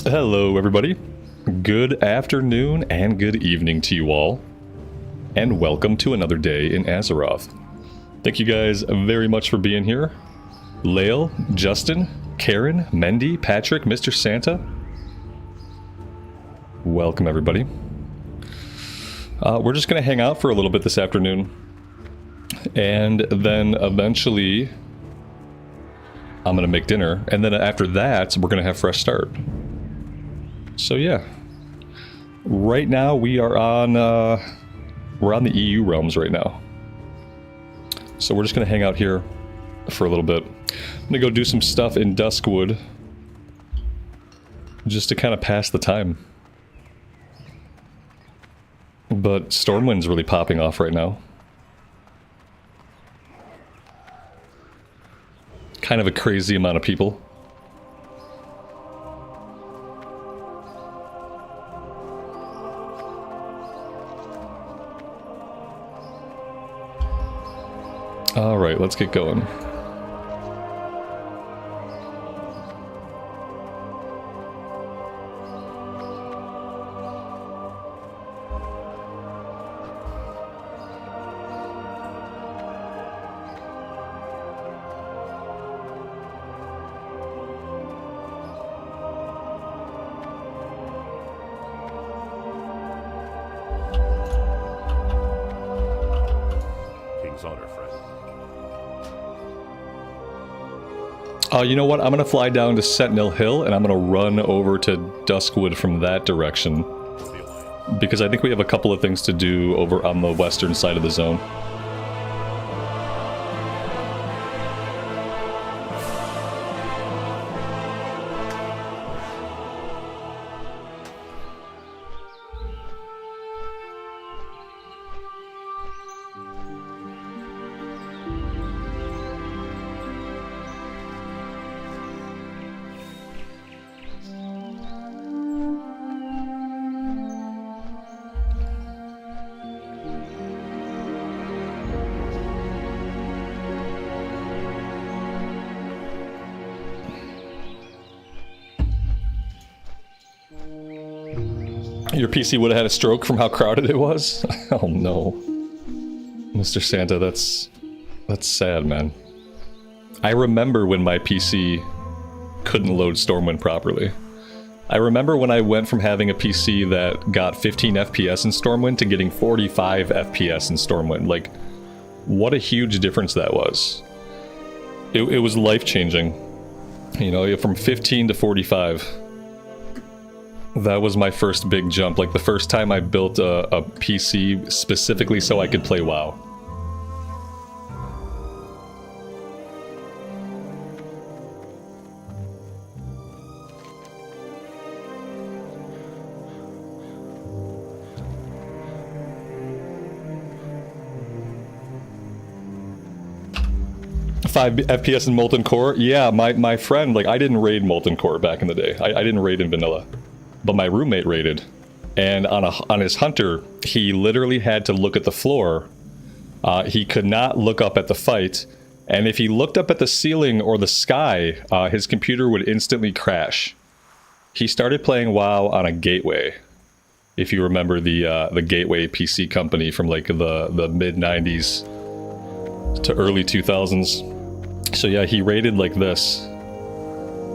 Hello everybody, good afternoon and good evening to you all, and welcome to another day in Azeroth. Thank you guys very much for being here. Lael, Justin, Karen, Mendy, Patrick, Mr. Santa. Welcome everybody. We're just going to hang out for a little bit this afternoon, and then eventually I'm going to make dinner, and then after that we're going to have fresh start. So yeah, right now we are on we're on the EU realms right now. So we're just gonna hang out here for a little bit. I'm gonna go do some stuff in Duskwood just to kind of pass the time. But Stormwind's really popping off right now. Kind of a crazy amount of people. Alright, let's get going. You know what? I'm gonna fly down to Sentinel Hill and I'm gonna run over to Duskwood from that direction, because I think we have a couple of things to do over on the western side of the zone. Your PC would have had a stroke from how crowded it was? Oh no. Mr. Santa, that's sad, man. I remember when my PC couldn't load Stormwind properly. I remember when I went from having a PC that got 15 FPS in Stormwind to getting 45 FPS in Stormwind. Like, what a huge difference that was. It was life-changing. You know, from 15 to 45. That was my first big jump, like the first time I built a PC specifically so I could play WoW. Five FPS in Molten Core? Yeah, my friend, like, I didn't raid Molten Core back in the day. I didn't raid in vanilla. But my roommate raided, and on his hunter, he literally had to look at the floor He could not look up at the fight, and if he looked up at the ceiling or the sky, his computer would instantly crash. He started playing WoW on a gateway. If you remember the gateway PC company from like the mid 90s to early 2000s. So yeah, he rated like this.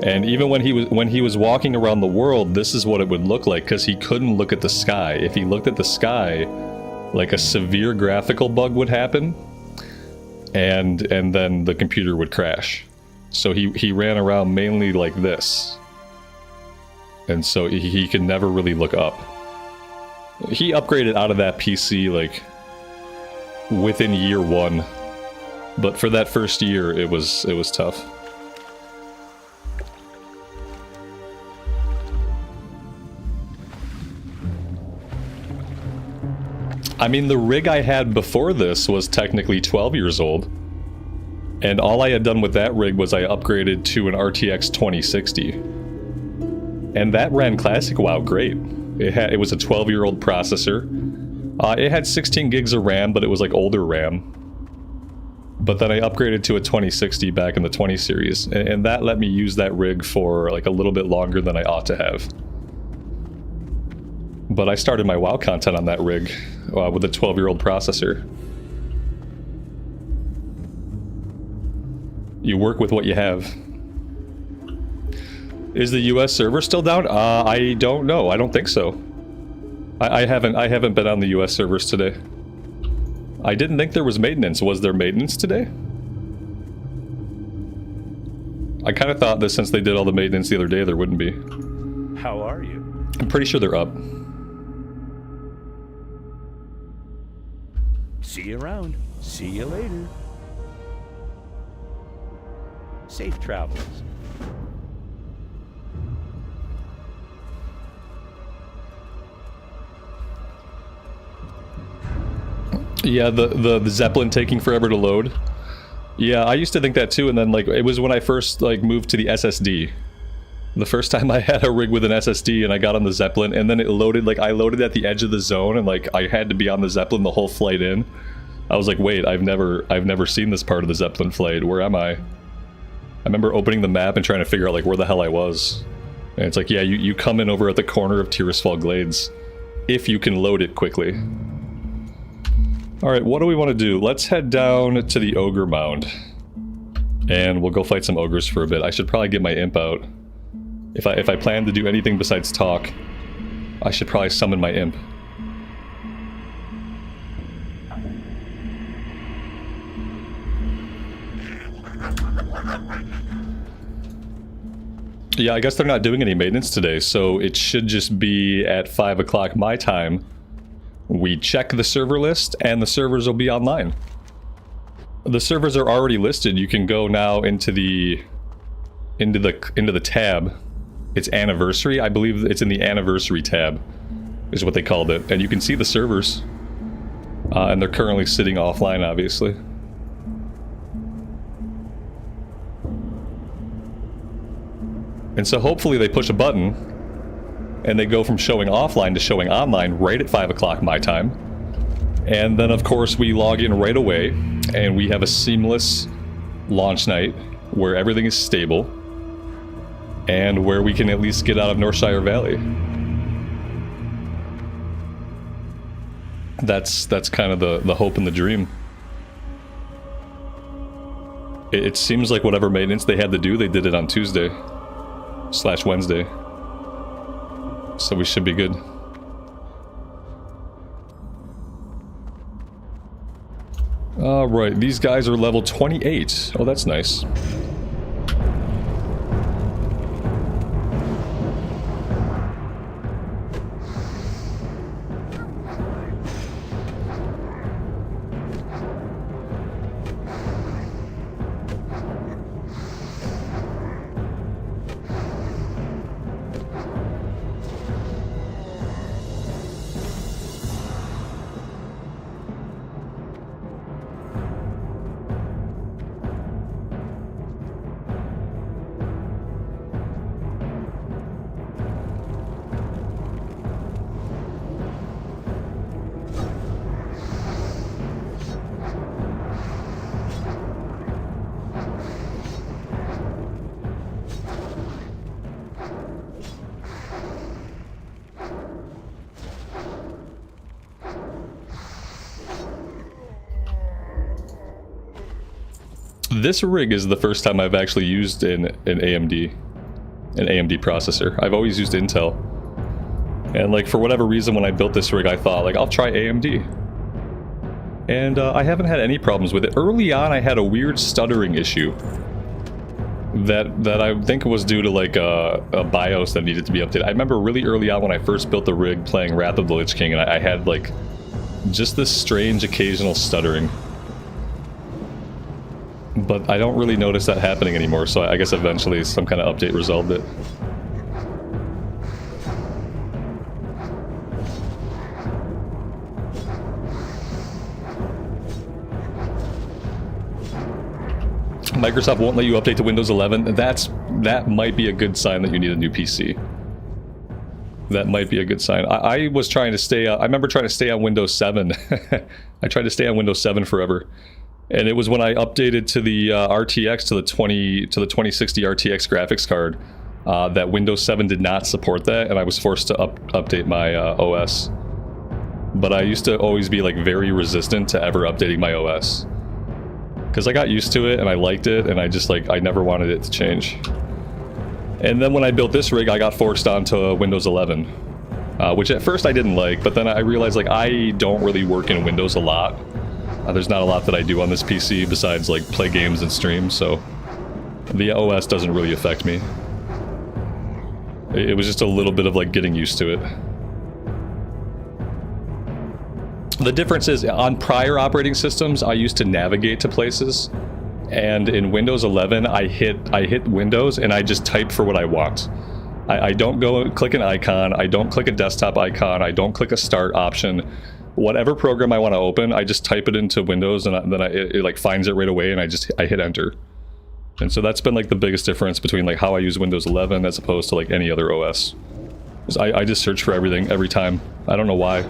And even when he was walking around the world, this is what it would look like, because he couldn't look at the sky. If he looked at the sky, like a severe graphical bug would happen, and then the computer would crash. So he ran around mainly like this. And so he could never really look up. He upgraded out of that PC like within year 1, but for that first year it was tough. I mean, the rig I had before this was technically 12 years old, and all I had done with that rig was I upgraded to an RTX 2060, and that ran classic WoW great. It was a 12-year-old processor. It had 16 gigs of RAM, but it was like older RAM. But then I upgraded to a 2060 back in the 20 series, and that let me use that rig for like a little bit longer than I ought to have. But I started my WoW content on that rig with a 12-year-old processor. You work with what you have. Is the US server still down? I don't know. I don't think so. I haven't been on the US servers today. I didn't think there was maintenance. Was there maintenance today? I kind of thought that since they did all the maintenance the other day, there wouldn't be. How are you? I'm pretty sure they're up. See you around. See you later. Safe travels. Yeah, the Zeppelin taking forever to load. Yeah, I used to think that too, and then like it was when I first like moved to the SSD. The first time I had a rig with an SSD and I got on the Zeppelin, and then it loaded, like I loaded at the edge of the zone, and like I had to be on the Zeppelin the whole flight in. I was like, wait, I've never seen this part of the Zeppelin flight. Where am I? I remember opening the map and trying to figure out like where the hell I was. And it's like, yeah, you come in over at the corner of Tirisfal Glades, if you can load it quickly. Alright, what do we want to do? Let's head down to the Ogre Mound. And we'll go fight some ogres for a bit. I should probably get my imp out. If I plan to do anything besides talk, I should probably summon my imp. Yeah, I guess they're not doing any maintenance today, so it should just be at 5 o'clock my time. We check the server list, and the servers will be online. The servers are already listed. You can go now into the tab. It's anniversary. I believe it's in the anniversary tab, is what they called it. And you can see the servers. And they're currently sitting offline, obviously. And so hopefully they push a button, and they go from showing offline to showing online right at 5 o'clock my time. And then of course we log in right away, and we have a seamless launch night where everything is stable, and where we can at least get out of Northshire Valley. That's kind of the hope and the dream. It seems like whatever maintenance they had to do, they did it on Tuesday/Wednesday. So we should be good. Alright, these guys are level 28. Oh, that's nice. This rig is the first time I've actually used an AMD processor. I've always used Intel. And like for whatever reason when I built this rig I thought like I'll try AMD. And I haven't had any problems with it. Early on I had a weird stuttering issue that I think was due to like a BIOS that needed to be updated. I remember really early on when I first built the rig playing Wrath of the Lich King, and I had like just this strange occasional stuttering. But I don't really notice that happening anymore, so I guess eventually some kind of update resolved it. Microsoft won't let you update to Windows 11. That might be a good sign that you need a new PC. That might be a good sign. I was trying to stay. I remember trying to stay on Windows 7. I tried to stay on Windows 7 forever, and it was when I updated to the RTX to the 2060 RTX graphics card that Windows 7 did not support that, and I was forced to update my OS. But I used to always be like very resistant to ever updating my OS. Because I got used to it and I liked it, and I just like I never wanted it to change. And then when I built this rig I got forced onto Windows 11, which at first I didn't like, but then I realized like I don't really work in Windows a lot. There's not a lot that I do on this PC besides like play games and stream, so the OS doesn't really affect me. It was just a little bit of like getting used to it. The difference is, on prior operating systems, I used to navigate to places, and in Windows 11, I hit Windows and I just type for what I want. I don't go click an icon, I don't click a desktop icon, I don't click a start option. Whatever program I want to open, I just type it into Windows, and then it like finds it right away, and I hit enter. And so that's been like the biggest difference between like how I use Windows 11 as opposed to like any other OS. I just search for everything every time. I don't know why.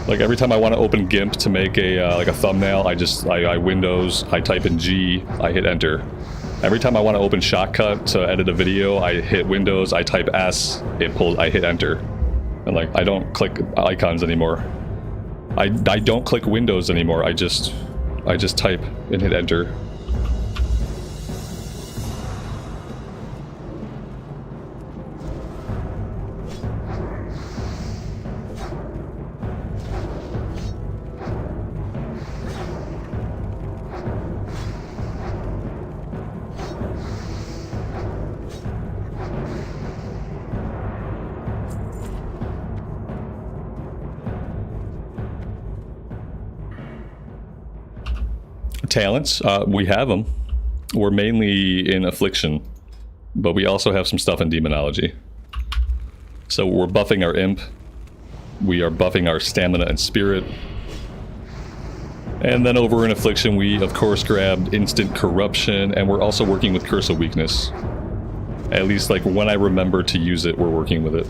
Like every time I want to open GIMP to make a like a thumbnail, I Windows, I type in G, I hit enter. Every time I want to open Shotcut to edit a video, I hit Windows, I type S, I hit enter. And like I don't click icons anymore. I don't click Windows anymore. I just type and hit enter. Talents, we have them. We're mainly in Affliction, but we also have some stuff in Demonology. So we're buffing our Imp, we are buffing our Stamina and Spirit, and then over in Affliction we of course grabbed Instant Corruption, and we're also working with Curse of Weakness. At least like when I remember to use it, we're working with it.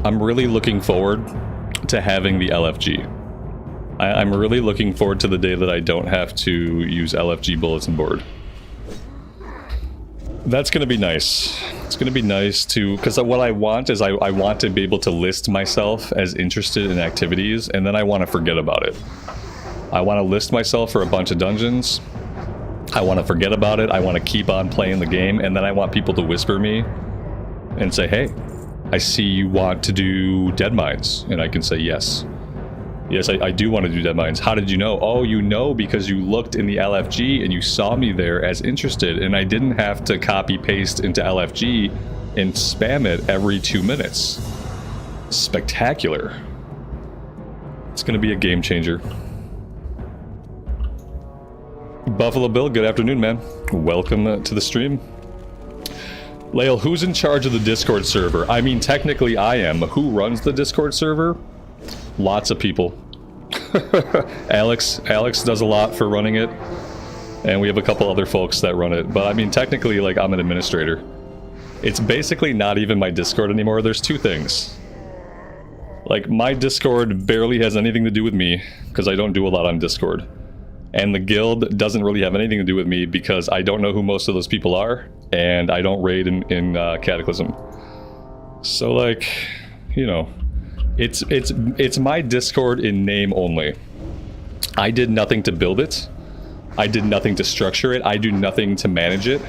I'm really looking forward to having the LFG. I'm really looking forward to the day that I don't have to use LFG bulletin board. That's going to be nice. It's going to be nice to, because what I want is I want to be able to list myself as interested in activities, and then I want to forget about it. I want to list myself for a bunch of dungeons. I want to forget about it. I want to keep on playing the game, and then I want people to whisper me and say, hey, I see you want to do Dead Mines, and I can say yes. Yes, I do want to do Dead Mines. How did you know? Oh, you know because you looked in the LFG and you saw me there as interested, and I didn't have to copy paste into LFG and spam it every 2 minutes. Spectacular. It's going to be a game changer. Buffalo Bill, good afternoon, man. Welcome to the stream. Lael, who's in charge of the Discord server? I mean, technically I am. Who runs the Discord server? Lots of people. Alex does a lot for running it. and we have a couple other folks that run it. But I mean, technically, like, I'm an administrator. It's basically not even my Discord anymore. There's two things. Like, my Discord barely has anything to do with me, because I don't do a lot on Discord. And the guild doesn't really have anything to do with me, because I don't know who most of those people are, and I don't raid in Cataclysm. So, like, you know, it's my Discord in name only. I did nothing to build it. I did nothing to structure it. I do nothing to manage it.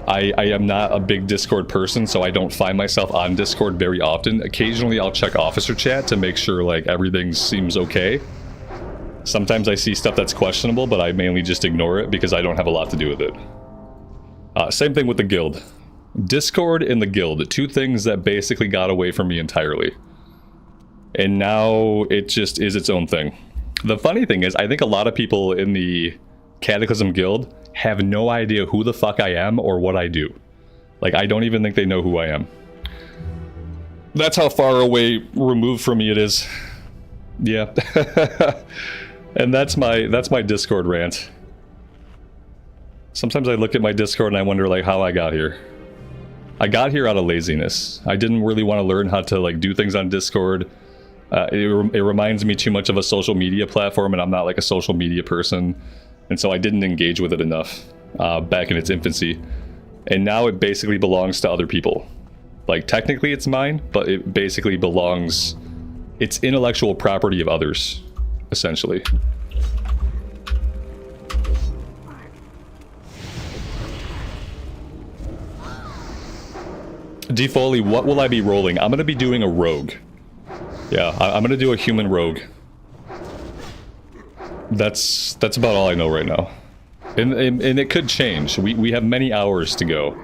I am not a big Discord person, so I don't find myself on Discord very often. Occasionally I'll check officer chat to make sure like everything seems okay. Sometimes I see stuff that's questionable, but I mainly just ignore it because I don't have a lot to do with it. Same thing with the guild. Discord and the guild, two things that basically got away from me entirely. And now it just is its own thing. The funny thing is, I think a lot of people in the Cataclysm guild have no idea who the fuck I am or what I do. Like, I don't even think they know who I am. That's how far away removed from me it is. Yeah. And that's my Discord rant. Sometimes I look at my Discord and I wonder like how I got here. I got here out of laziness. I didn't really want to learn how to like do things on Discord. It reminds me too much of a social media platform, and I'm not like a social media person. And so I didn't engage with it enough back in its infancy. And now it basically belongs to other people. Like, technically it's mine, but it basically belongs... It's intellectual property of others, essentially. D. Foley, what will I be rolling? I'm going to be doing a rogue. Yeah, I'm going to do a human rogue. That's about all I know right now. And it could change. We have many hours to go.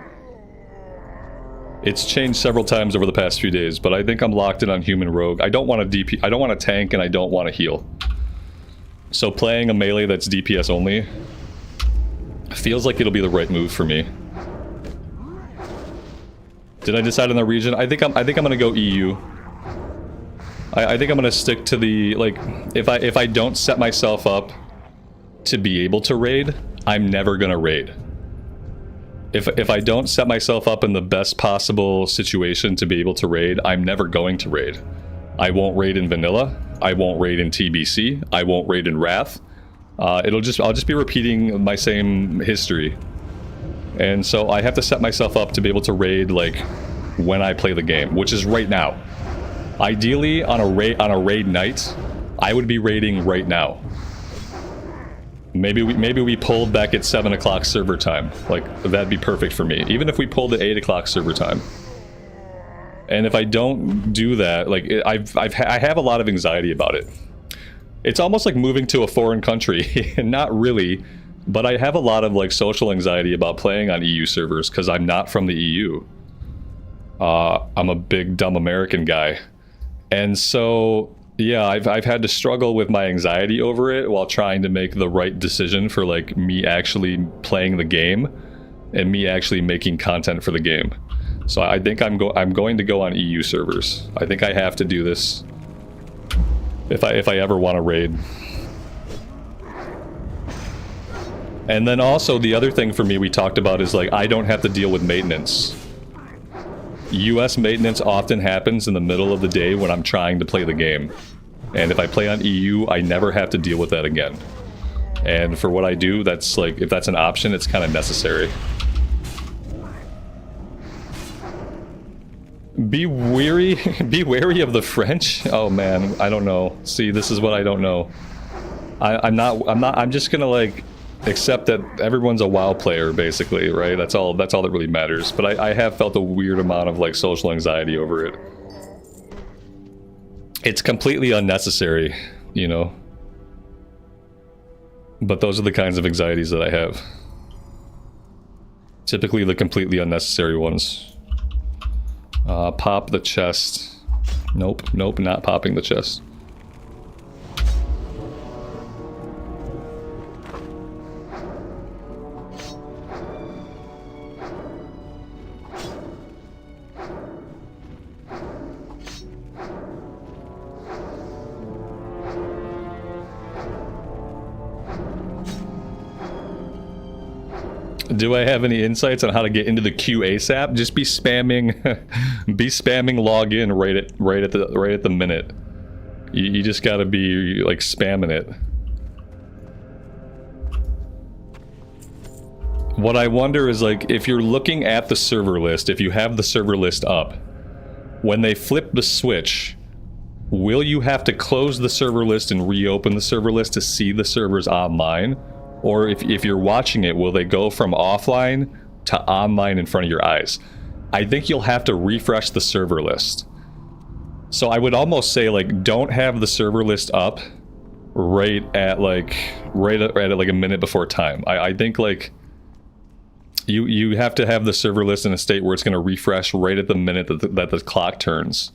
It's changed several times over the past few days, but I think I'm locked in on human rogue. I don't want to I don't want to tank, and I don't want to heal. So playing a melee that's DPS only feels like it'll be the right move for me. Did I decide on the region? I think I'm gonna go EU. I think I'm gonna stick to the, like, if I don't set myself up to be able to raid, I'm never gonna raid. If I don't set myself up in the best possible situation to be able to raid, I'm never going to raid. I won't raid in vanilla. I won't raid in TBC. I won't raid in Wrath. I'll just be repeating my same history. And so I have to set myself up to be able to raid like when I play the game, which is right now. Ideally, on a raid night, I would be raiding right now. Maybe we pulled back at 7 o'clock server time. Like, that'd be perfect for me. Even if we pulled at 8 o'clock server time. And if I don't do that, like, I have a lot of anxiety about it. It's almost like moving to a foreign country. Not really, but I have a lot of like social anxiety about playing on EU servers because I'm not from the EU. I'm a big dumb American guy. And so, yeah, I've had to struggle with my anxiety over it while trying to make the right decision for like me actually playing the game and me actually making content for the game. So I think I'm going to go on EU servers. I think I have to do this if I ever want to raid. And then also the other thing for me we talked about is like I don't have to deal with maintenance. US maintenance often happens in the middle of the day when I'm trying to play the game. And if I play on EU, I never have to deal with that again. And for what I do, that's like, if that's an option, it's kind of necessary. Be wary of the French? Oh man, I don't know. See, this is what I don't know. I'm just gonna like accept that everyone's a WoW player, basically, right? That's all that really matters. But I have felt a weird amount of like social anxiety over it. It's completely unnecessary, you know? But those are the kinds of anxieties that I have. Typically the completely unnecessary ones. Pop the chest. Nope, not popping the chest. Do I have any insights on how to get into the queue ASAP? Just be spamming, be spamming login right at the minute. You just gotta be like spamming it. What I wonder is like if you're looking at the server list, if you have the server list up, when they flip the switch, will you have to close the server list and reopen the server list to see the servers online? Or if you're watching it, will they go from offline to online in front of your eyes? I think you'll have to refresh the server list. So I would almost say like don't have the server list up right at like a minute before time. I think like you have to have the server list in a state where it's going to refresh right at the minute that the clock turns.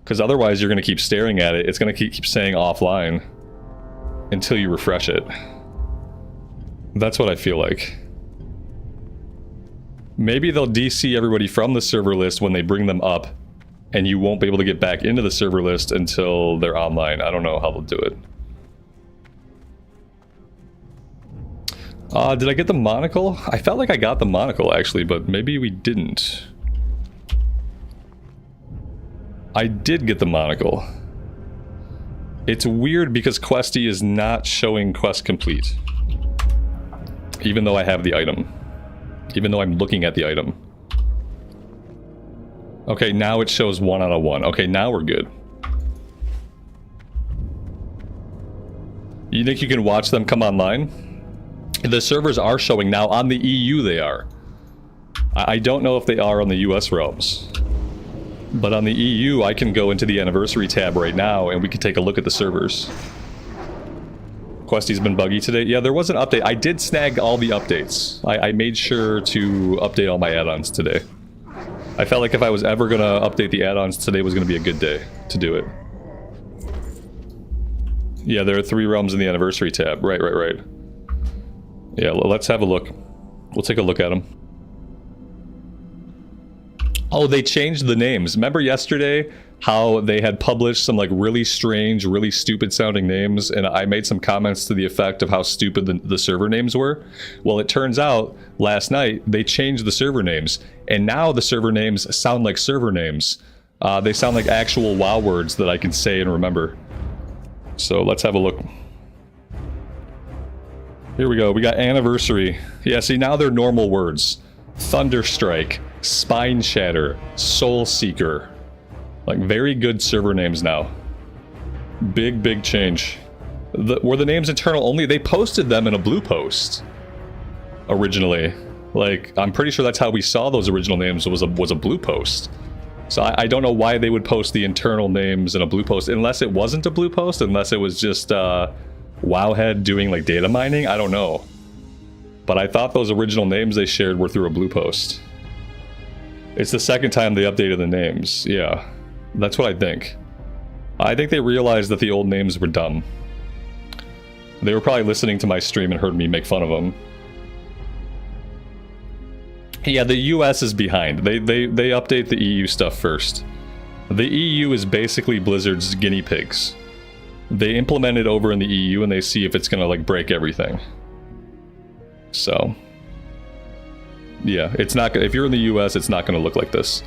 Because otherwise you're going to keep staring at it. It's going to keep saying offline until you refresh it. That's what I feel like. Maybe they'll DC everybody from the server list when they bring them up, and you won't be able to get back into the server list until they're online. I don't know how they'll do it. Did I get the monocle? I felt like I got the monocle actually, but maybe we didn't. I did get the monocle. It's weird because Questy is not showing quest complete. Even though I have the item. Even though I'm looking at the item. Okay, now it shows 1 out of 1. Okay, now we're good. You think you can watch them come online? The servers are showing now. On the EU they are. I don't know if they are on the US realms. But on the EU, I can go into the anniversary tab right now and we can take a look at the servers. Questy's been buggy today. Yeah, there was an update. I did snag all the updates. I made sure to update all my add-ons today. I felt like if I was ever going to update the add-ons, today was going to be a good day to do it. Yeah, there are 3 realms in the anniversary tab. Right. Yeah, let's have a look. We'll take a look at them. Oh, they changed the names. Remember yesterday how they had published some like really strange, really stupid sounding names, and I made some comments to the effect of how stupid the server names were? Well, it turns out last night they changed the server names, and now the server names sound like server names. They sound like actual WoW words that I can say and remember. So let's have a look. Here we go. We got anniversary. Yeah, see, now they're normal words. Thunderstrike, Spine Shatter, Soul Seeker. Like, very good server names now. Big change. Were the names internal only? They posted them in a blue post originally. Like, I'm pretty sure that's how we saw those original names, was a blue post. So I don't know why they would post the internal names in a blue post, unless it wasn't a blue post, unless it was just Wowhead doing like data mining. I don't know. But I thought those original names they shared were through a blue post. It's the second time they updated the names. Yeah, that's what I think. I think they realized that the old names were dumb. They were probably listening to my stream and heard me make fun of them. Yeah, the US is behind. They update the EU stuff first. The EU is basically Blizzard's guinea pigs. They implement it over in the EU and they see if it's gonna like break everything. So yeah, it's not. If you're in the US, it's not gonna look like this.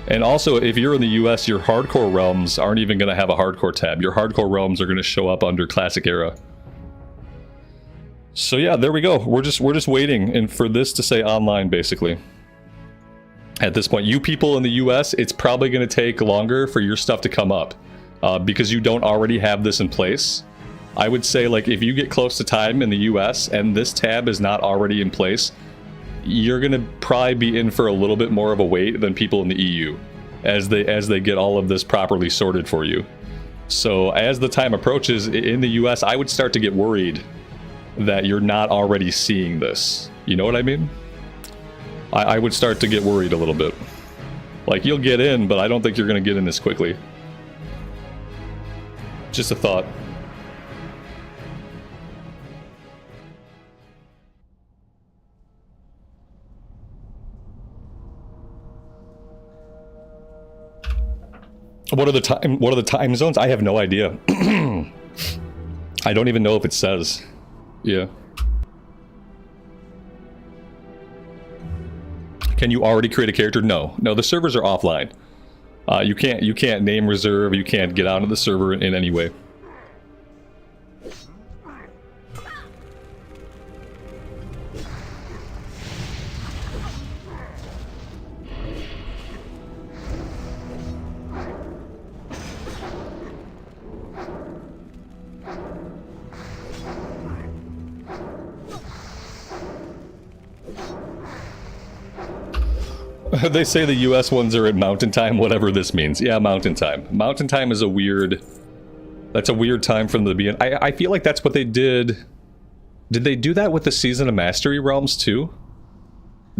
And also, if you're in the US, your hardcore realms aren't even gonna have a hardcore tab. Your hardcore realms are gonna show up under classic era. So yeah, there we go. We're just waiting and for this to say online, basically. At this point, you people in the US, it's probably going to take longer for your stuff to come up because you don't already have this in place. I would say, like, if you get close to time in the US and this tab is not already in place, you're going to probably be in for a little bit more of a wait than people in the EU as they get all of this properly sorted for you. So as the time approaches in the US, I would start to get worried that you're not already seeing this. You know what I mean? I would start to get worried a little bit. Like, you'll get in, but I don't think you're going to get in as quickly. Just a thought. What are the time zones? I have no idea. I don't even know if it says. Yeah. Can you already create a character? No. No, the servers are offline. You can't name reserve, you can't get onto the server in any way. They say the US ones are at mountain time, whatever this means. Yeah, mountain time. Mountain time is a weird... That's a weird time from the beginning. I feel like that's what they did. Did they do that with the Season of Mastery realms too?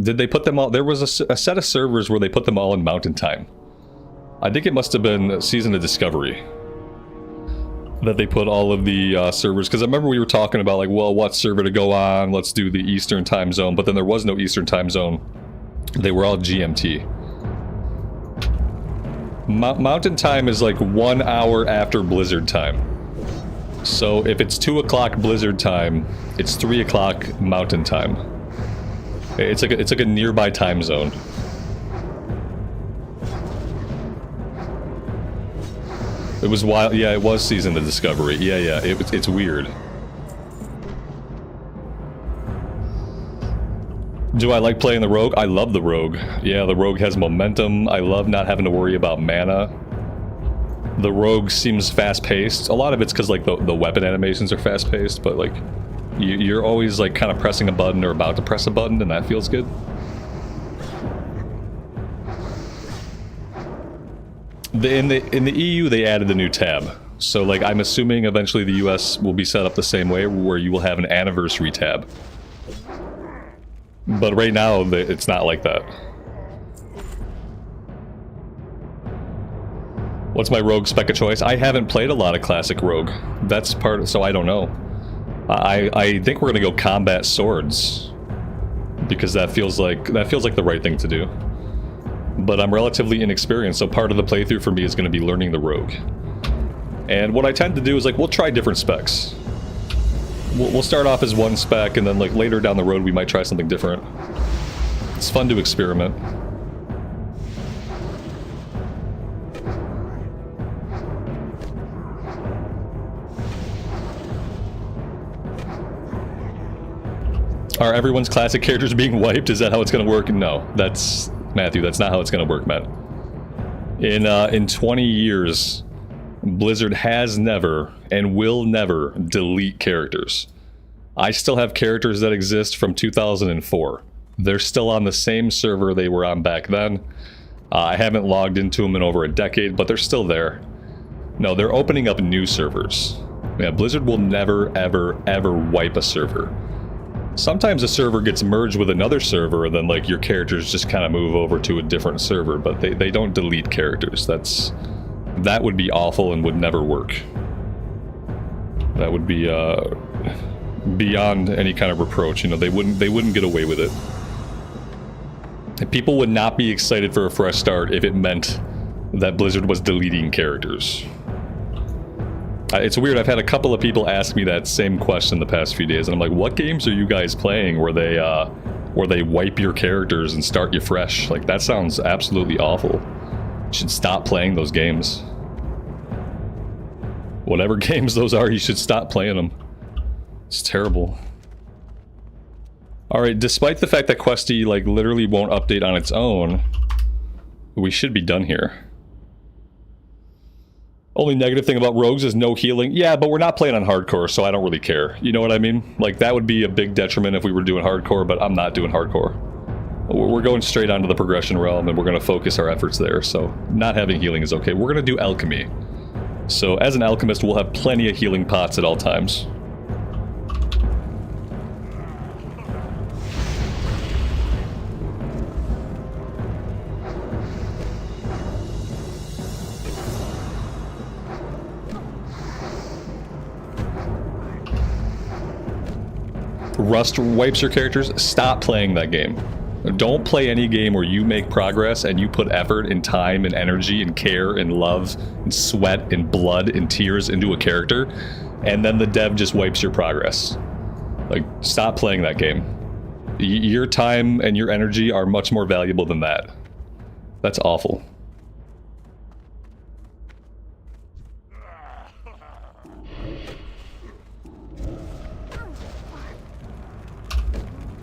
Did they put them all... There was a set of servers where they put them all in mountain time. I think it must have been Season of Discovery that they put all of the servers, because I remember we were talking about like, well, what server to go on, let's do the Eastern time zone, but then there was no Eastern time zone. They were all GMT. Mountain time is like 1 hour after Blizzard time. So if it's 2 o'clock Blizzard time, it's 3 o'clock Mountain time. It's like a nearby time zone. It was wild. Yeah, it was Season of Discovery. Yeah. It's weird. Do I like playing the Rogue? I love the Rogue. Yeah, the Rogue has momentum. I love not having to worry about mana. The Rogue seems fast-paced. A lot of it's because like the weapon animations are fast-paced, but like you're always like kind of pressing a button or about to press a button, and that feels good. In the EU, they added the new tab. So like I'm assuming eventually the US will be set up the same way, where you will have an anniversary tab. But right now, it's not like that. What's my Rogue spec of choice? I haven't played a lot of classic Rogue. That's part of, so I don't know. I think we're gonna go combat swords, because that feels like the right thing to do. But I'm relatively inexperienced, so part of the playthrough for me is gonna be learning the Rogue. And what I tend to do is like, we'll try different specs. We'll start off as one spec, and then like later down the road we might try something different. It's fun to experiment. Are everyone's classic characters being wiped? Is that how it's gonna work? No, that's... Matthew, that's not how it's gonna work, man. In 20 years... Blizzard has never and will never delete characters. I still have characters that exist from 2004. They're still on the same server they were on back then. I haven't logged into them in over a decade, but they're still there. No, they're opening up new servers. Yeah, Blizzard will never, ever, ever wipe a server. Sometimes a server gets merged with another server, and then like your characters just kind of move over to a different server, but they don't delete characters. That would be awful and would never work. That would be beyond any kind of reproach. You know, they wouldn't get away with it. And people would not be excited for a fresh start if it meant that Blizzard was deleting characters. It's weird. I've had a couple of people ask me that same question the past few days, and I'm like, "What games are you guys playing where they wipe your characters and start you fresh?" Like that sounds absolutely awful. You should stop playing those games. Whatever games those are, you should stop playing them. It's terrible. Alright, despite the fact that Questy, like, literally won't update on its own, we should be done here. Only negative thing about rogues is no healing. Yeah, but we're not playing on hardcore, so I don't really care. You know what I mean? Like, that would be a big detriment if we were doing hardcore, but I'm not doing hardcore. We're going straight onto the progression realm, and we're going to focus our efforts there, so not having healing is okay. We're going to do alchemy. So, as an alchemist, we'll have plenty of healing pots at all times. Rust wipes your characters. Stop playing that game. Don't play any game where you make progress and you put effort and time and energy and care and love and sweat and blood and tears into a character, and then the dev just wipes your progress. Like, stop playing that game. Your time and your energy are much more valuable than that. That's awful.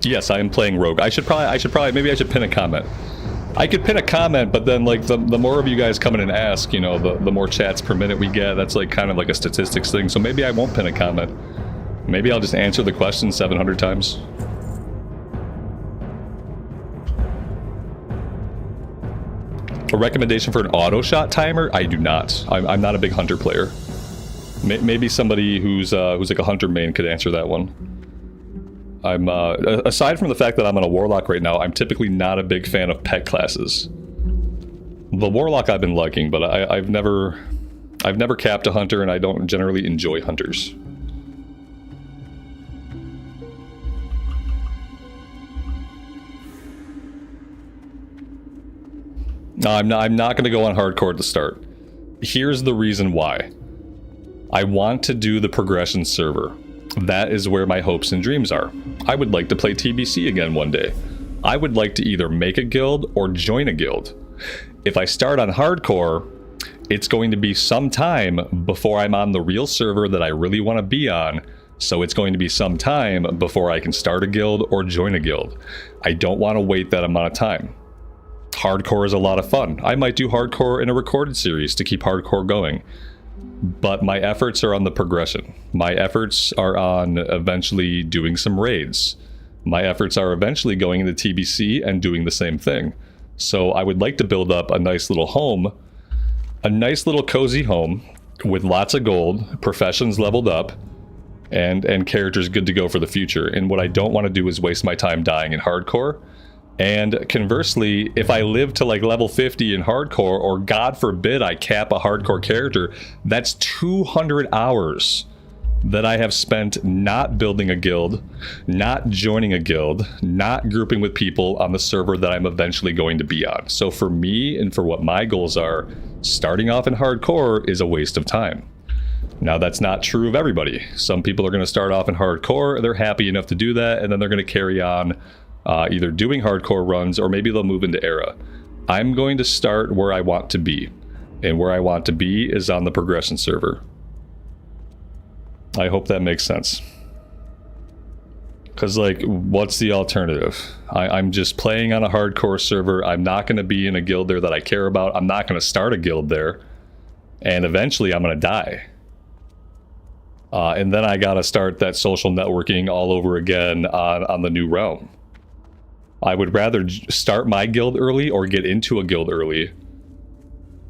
Yes, I am playing Rogue. I should probably, maybe I should pin a comment. I could pin a comment, but then like the more of you guys come in and ask, you know, the more chats per minute we get. That's like kind of like a statistics thing. So maybe I won't pin a comment. Maybe I'll just answer the question 700 times. A recommendation for an auto shot timer? I do not. I'm not a big hunter player. Maybe somebody who's like a hunter main could answer that one. I'm aside from the fact that I'm on a Warlock right now, I'm typically not a big fan of pet classes. The Warlock I've been liking, but I've never capped a hunter, and I don't generally enjoy hunters. No, I'm not going to go on hardcore at the start. Here's the reason why. I want to do the progression server. That is where my hopes and dreams are. I would like to play TBC again one day. I would like to either make a guild or join a guild. If I start on hardcore, it's going to be some time before I'm on the real server that I really want to be on, so it's going to be some time before I can start a guild or join a guild. I don't want to wait that amount of time. Hardcore is a lot of fun. I might do hardcore in a recorded series to keep hardcore going. But my efforts are on the progression. My efforts are on eventually doing some raids. My efforts are eventually going into TBC and doing the same thing. So I would like to build up a nice little home, a nice little cozy home with lots of gold, professions leveled up, and characters good to go for the future. And what I don't want to do is waste my time dying in hardcore. And conversely, if I live to like level 50 in hardcore, or God forbid I cap a hardcore character, that's 200 hours that I have spent not building a guild, not joining a guild, not grouping with people on the server that I'm eventually going to be on. So for me and for what my goals are, starting off in hardcore is a waste of time. Now that's not true of everybody. Some people are going to start off in hardcore, they're happy enough to do that, and then they're going to carry on either doing hardcore runs, or maybe they'll move into era. I'm going to start where I want to be, and where I want to be is on the progression server. I hope that makes sense. Because like, what's the alternative? I'm just playing on a hardcore server. I'm not going to be in a guild there that I care about. I'm not going to start a guild there, and eventually I'm going to die. And then I got to start that social networking all over again on the new realm. I would rather start my guild early or get into a guild early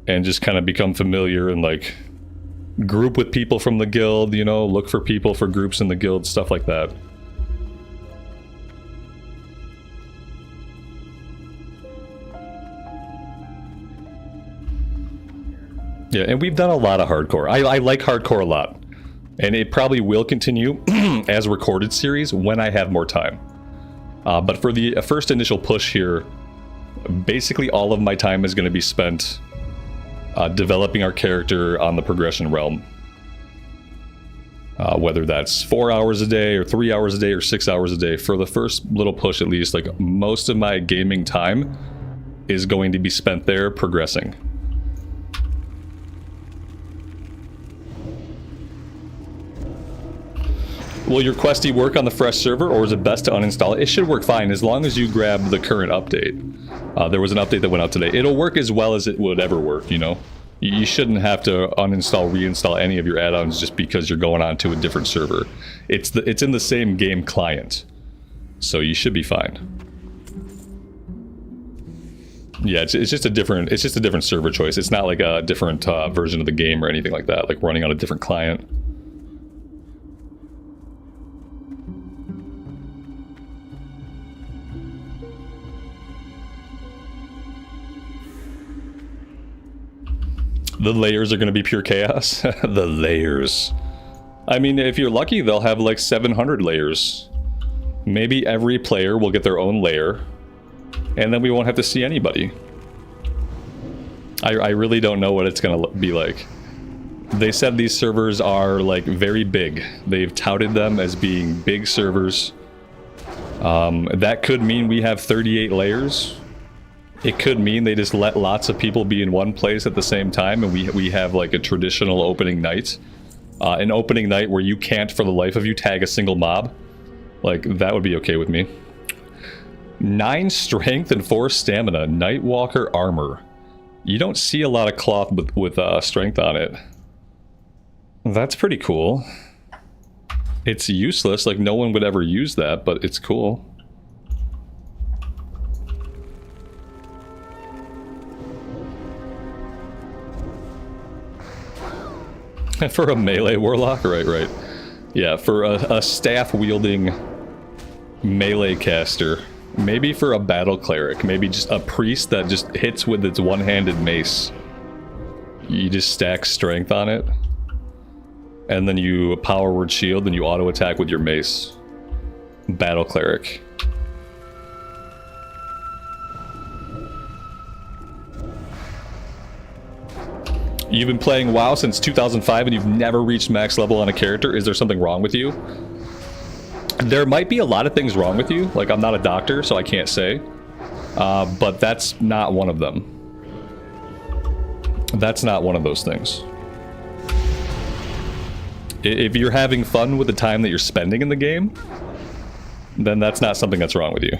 and just kind of become familiar and like group with people from the guild, you know, look for people for groups in the guild, stuff like that. Yeah, and we've done a lot of hardcore. I like hardcore a lot. And it probably will continue as a recorded series when I have more time. But for the first initial push here, basically all of my time is going to be spent developing our character on the progression realm. Whether that's 4 hours a day or 3 hours a day or 6 hours a day, for the first little push at least, like most of my gaming time is going to be spent there progressing. Will your questy work on the fresh server, or is it best to uninstall it? It should work fine as long as you grab the current update. There was an update that went out today. It'll work as well as it would ever work, you know? You shouldn't have to uninstall, reinstall any of your add-ons just because you're going on to a different server. It's in the same game client, so you should be fine. Yeah, it's just a different server choice. It's not like a different version of the game or anything like that, like running on a different client. The layers are going to be pure chaos. The layers. I mean, if you're lucky, they'll have like 700 layers. Maybe every player will get their own layer, and then we won't have to see anybody. I really don't know what it's going to be like. They said these servers are like very big. They've touted them as being big servers. That could mean we have 38 layers. It could mean they just let lots of people be in one place at the same time, and we have like a traditional opening night. An opening night where you can't, for the life of you, tag a single mob. Like, that would be okay with me. 9 strength and 4 stamina. Nightwalker armor. You don't see a lot of cloth with strength on it. That's pretty cool. It's useless, like no one would ever use that, but it's cool. For a melee warlock? Right. Yeah, for a staff-wielding melee caster. Maybe for a battle cleric. Maybe just a priest that just hits with its one-handed mace. You just stack strength on it. And then you power word shield, and you auto-attack with your mace. Battle cleric. You've been playing WoW since 2005 and you've never reached max level on a character. Is there something wrong with you? There might be a lot of things wrong with you. Like, I'm not a doctor, so I can't say. But that's not one of them. That's not one of those things. If you're having fun with the time that you're spending in the game, then that's not something that's wrong with you.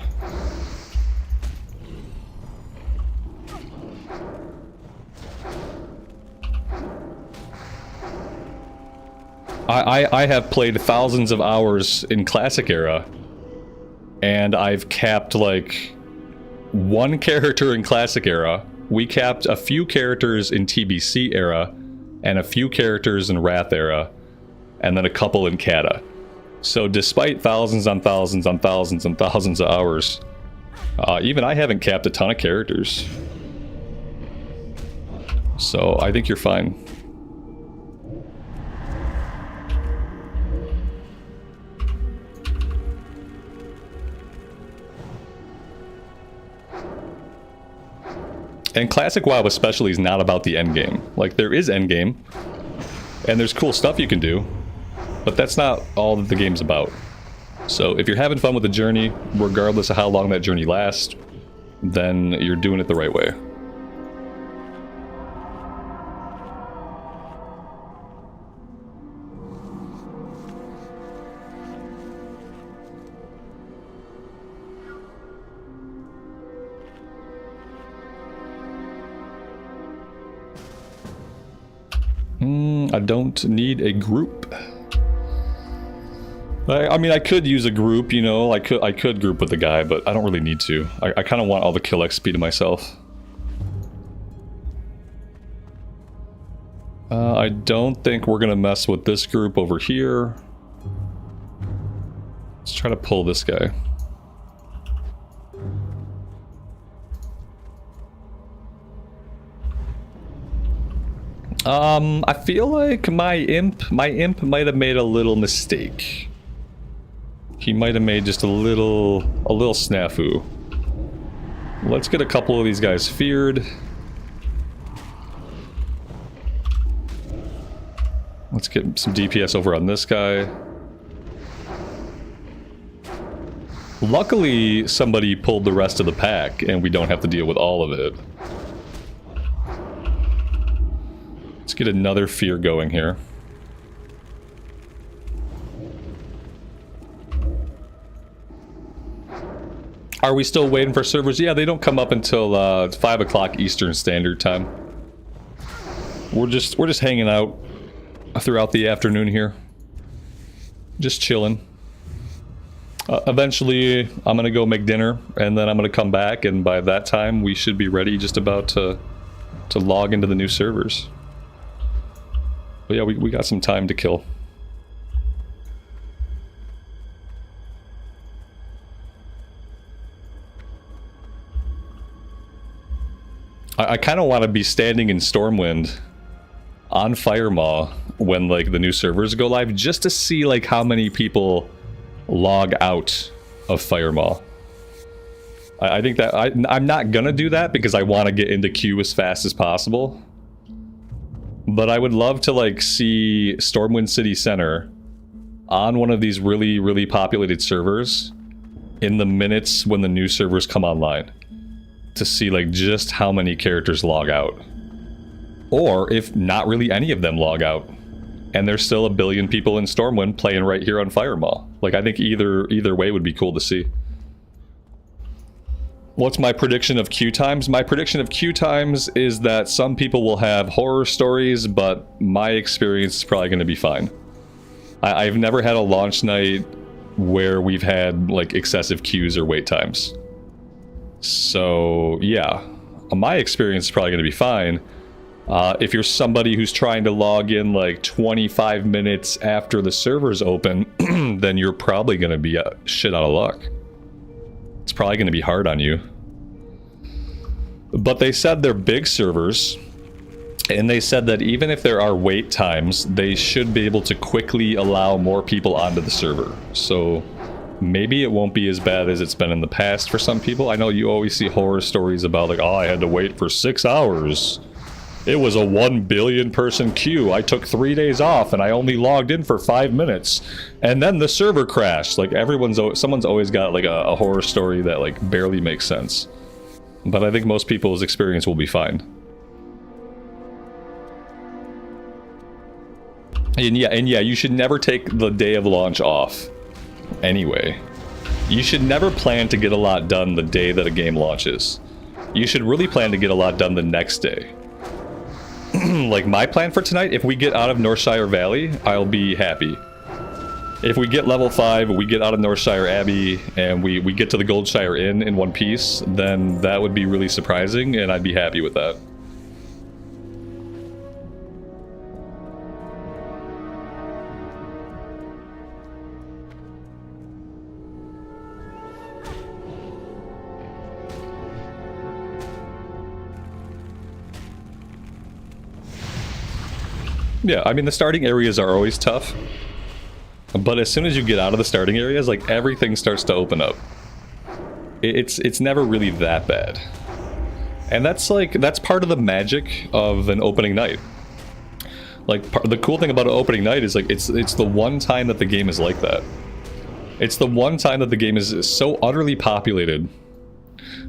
I have played thousands of hours in Classic Era, and I've capped like one character in Classic Era. We capped a few characters in TBC Era, and a few characters in Wrath Era, and then a couple in Cata. So despite thousands on thousands on thousands and thousands of hours, even I haven't capped a ton of characters. So I think you're fine. And Classic WoW especially is not about the endgame. Like, there is endgame, and there's cool stuff you can do, but that's not all that the game's about. So if you're having fun with the journey, regardless of how long that journey lasts, then you're doing it the right way. I don't need a group. I mean, I could use a group, you know, I could group with the guy, but I don't really need to. I kind of want all the kill XP to myself. I don't think we're gonna mess with this group over here. Let's try to pull this guy. I feel like my imp might have made a little mistake. He might have made just a little snafu. Let's get a couple of these guys feared. Let's get some DPS over on this guy. Luckily, somebody pulled the rest of the pack, and we don't have to deal with all of it. Let's get another fear going here. Are we still waiting for servers? Yeah, they don't come up until 5 o'clock Eastern Standard Time. We're just hanging out throughout the afternoon here. Just chilling. Eventually, I'm gonna go make dinner, and then I'm gonna come back, and by that time, we should be ready, just about to log into the new servers. But yeah, we got some time to kill. I kind of want to be standing in Stormwind on Firemaw when like the new servers go live, just to see like how many people log out of Firemaw. I think that I'm not gonna do that because I want to get into queue as fast as possible. But I would love to like see Stormwind City Center on one of these really, really populated servers in the minutes when the new servers come online to see like just how many characters log out. Or if not really any of them log out. And there's still a billion people in Stormwind playing right here on Firemaw. Like, I think either way would be cool to see. What's my prediction of queue times? My prediction of queue times is that some people will have horror stories, but my experience is probably going to be fine. I've never had a launch night where we've had like excessive queues or wait times. So yeah, my experience is probably going to be fine. If you're somebody who's trying to log in like 25 minutes after the server's open, then you're probably going to be shit out of luck. It's probably going to be hard on you. But they said they're big servers, and they said that even if there are wait times, they should be able to quickly allow more people onto the server. So maybe it won't be as bad as it's been in the past for some people. I know you always see horror stories about like, oh, I had to wait for 6 hours. It was a 1 billion person queue. I took 3 days off and I only logged in for 5 minutes. And then the server crashed. Like someone's always got like a horror story that like barely makes sense. But I think most people's experience will be fine. And yeah, you should never take the day of launch off. Anyway, you should never plan to get a lot done the day that a game launches. You should really plan to get a lot done the next day. Like my plan for tonight, if we get out of Northshire Valley, I'll be happy. If we get level 5, we get out of Northshire Abbey, and we get to the Goldshire Inn in one piece, then that would be really surprising, and I'd be happy with that. Yeah, I mean, the starting areas are always tough. But as soon as you get out of the starting areas, like, everything starts to open up. It's never really that bad. And that's part of the magic of an opening night. Like, the cool thing about an opening night is, like, it's the one time that the game is like that. It's the one time that the game is so utterly populated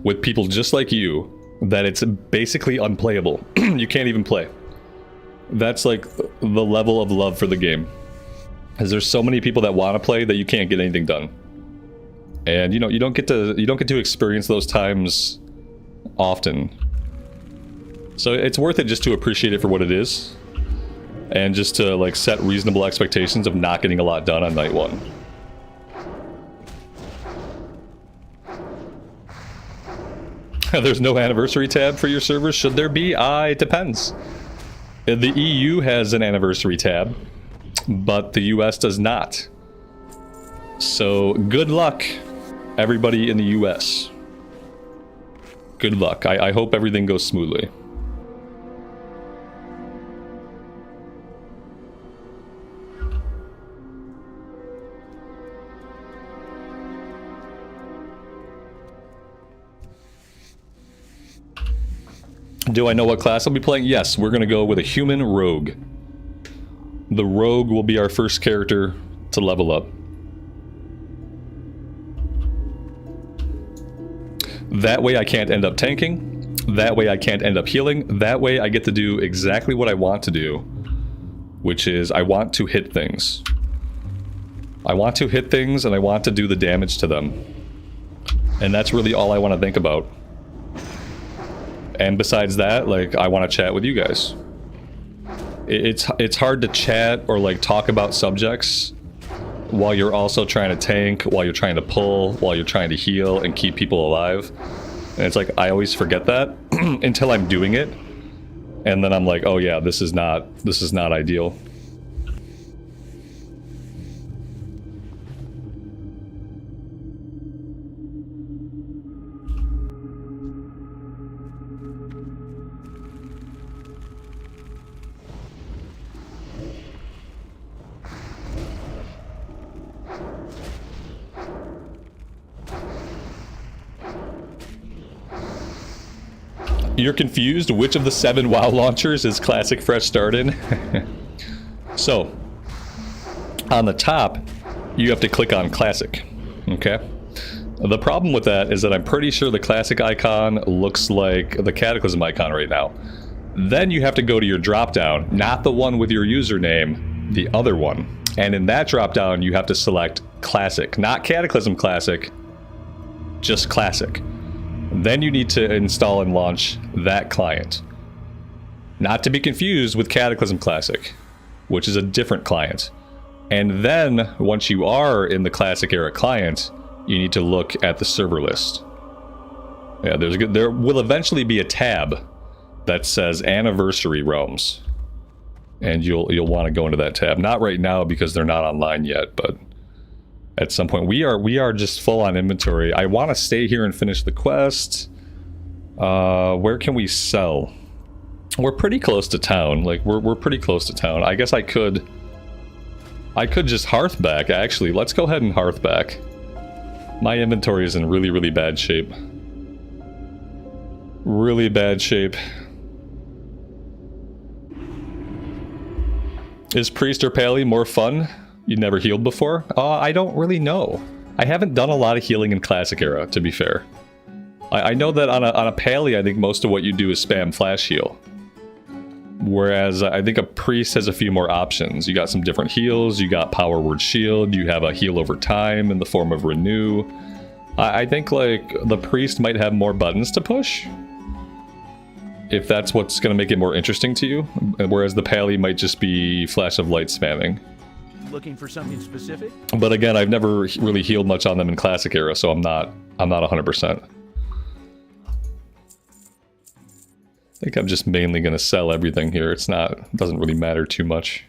with people just like you that it's basically unplayable. You can't even play. That's like the level of love for the game. Because there's so many people that want to play that you can't get anything done. And you know, you don't get to experience those times often. So it's worth it just to appreciate it for what it is. And just to like set reasonable expectations of not getting a lot done on night one. There's no anniversary tab for your servers. Should there be? It depends. The EU has an anniversary tab, but the US does not. So good luck, everybody in the US. Good luck. I hope everything goes smoothly. Do I know what class I'll be playing? Yes, we're going to go with a human rogue. The rogue will be our first character to level up. That way I can't end up tanking. That way I can't end up healing. That way I get to do exactly what I want to do, which is I want to hit things. I want to hit things and I want to do the damage to them. And that's really all I want to think about. And besides that, like, I want to chat with you guys. It's hard to chat or like talk about subjects while you're also trying to tank, while you're trying to pull, while you're trying to heal and keep people alive. And it's like I always forget that until I'm doing it. And then I'm like, oh yeah, this is not ideal. You're confused? Which of the 7 WoW launchers is Classic Fresh Start in? So, on the top, you have to click on Classic, okay? The problem with that is that I'm pretty sure the classic icon looks like the Cataclysm icon right now. Then you have to go to your dropdown, not the one with your username, the other one. And in that dropdown, you have to select Classic, not Cataclysm Classic, just Classic. Then you need to install and launch that client. Not to be confused with Cataclysm Classic, which is a different client. And then, once you are in the Classic era client, you need to look at the server list. Yeah, there will eventually be a tab that says Anniversary Realms. And you'll want to go into that tab. Not right now because they're not online yet, but at some point we are just full on inventory. I want to stay here and finish the quest. Where can we sell? We're pretty close to town. Like we're pretty close to town. I guess I could just Hearthback actually. Let's go ahead and Hearthback. My inventory is in really, really bad shape. Really bad shape. Is Priest or Pally more fun? You never healed before? I don't really know. I haven't done a lot of healing in Classic Era, to be fair. I know that on a Pally, I think most of what you do is spam flash heal. Whereas I think a Priest has a few more options. You got some different heals, you got Power Word Shield, you have a heal over time in the form of Renew. I think like the Priest might have more buttons to push, if that's what's going to make it more interesting to you, whereas the Pally might just be Flash of Light spamming. Looking for something specific? But again, I've never really healed much on them in Classic Era, so I'm not 100%. I think I'm just mainly going to sell everything here. It doesn't really matter too much.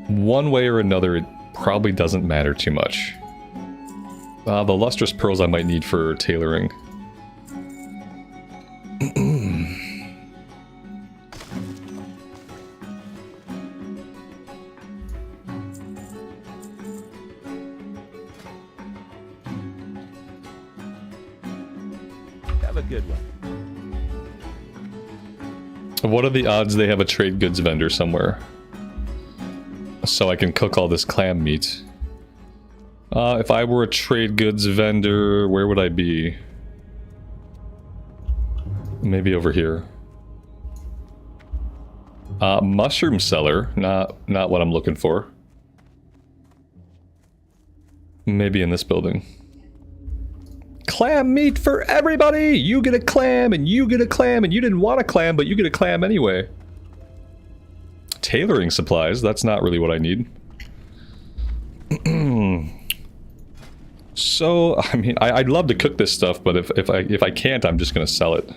One way or another, it probably doesn't matter too much. The Lustrous Pearls I might need for tailoring. Have a good one. What are the odds they have a trade goods vendor somewhere? So I can cook all this clam meat. If I were a trade goods vendor, where would I be? Maybe over here. Mushroom seller, not what I'm looking for. Maybe in this building. Clam meat for everybody! You get a clam, and you get a clam, and you didn't want a clam, but you get a clam anyway. Tailoring supplies, that's not really what I need. So, I mean, I'd love to cook this stuff, but if I can't, I'm just gonna sell it.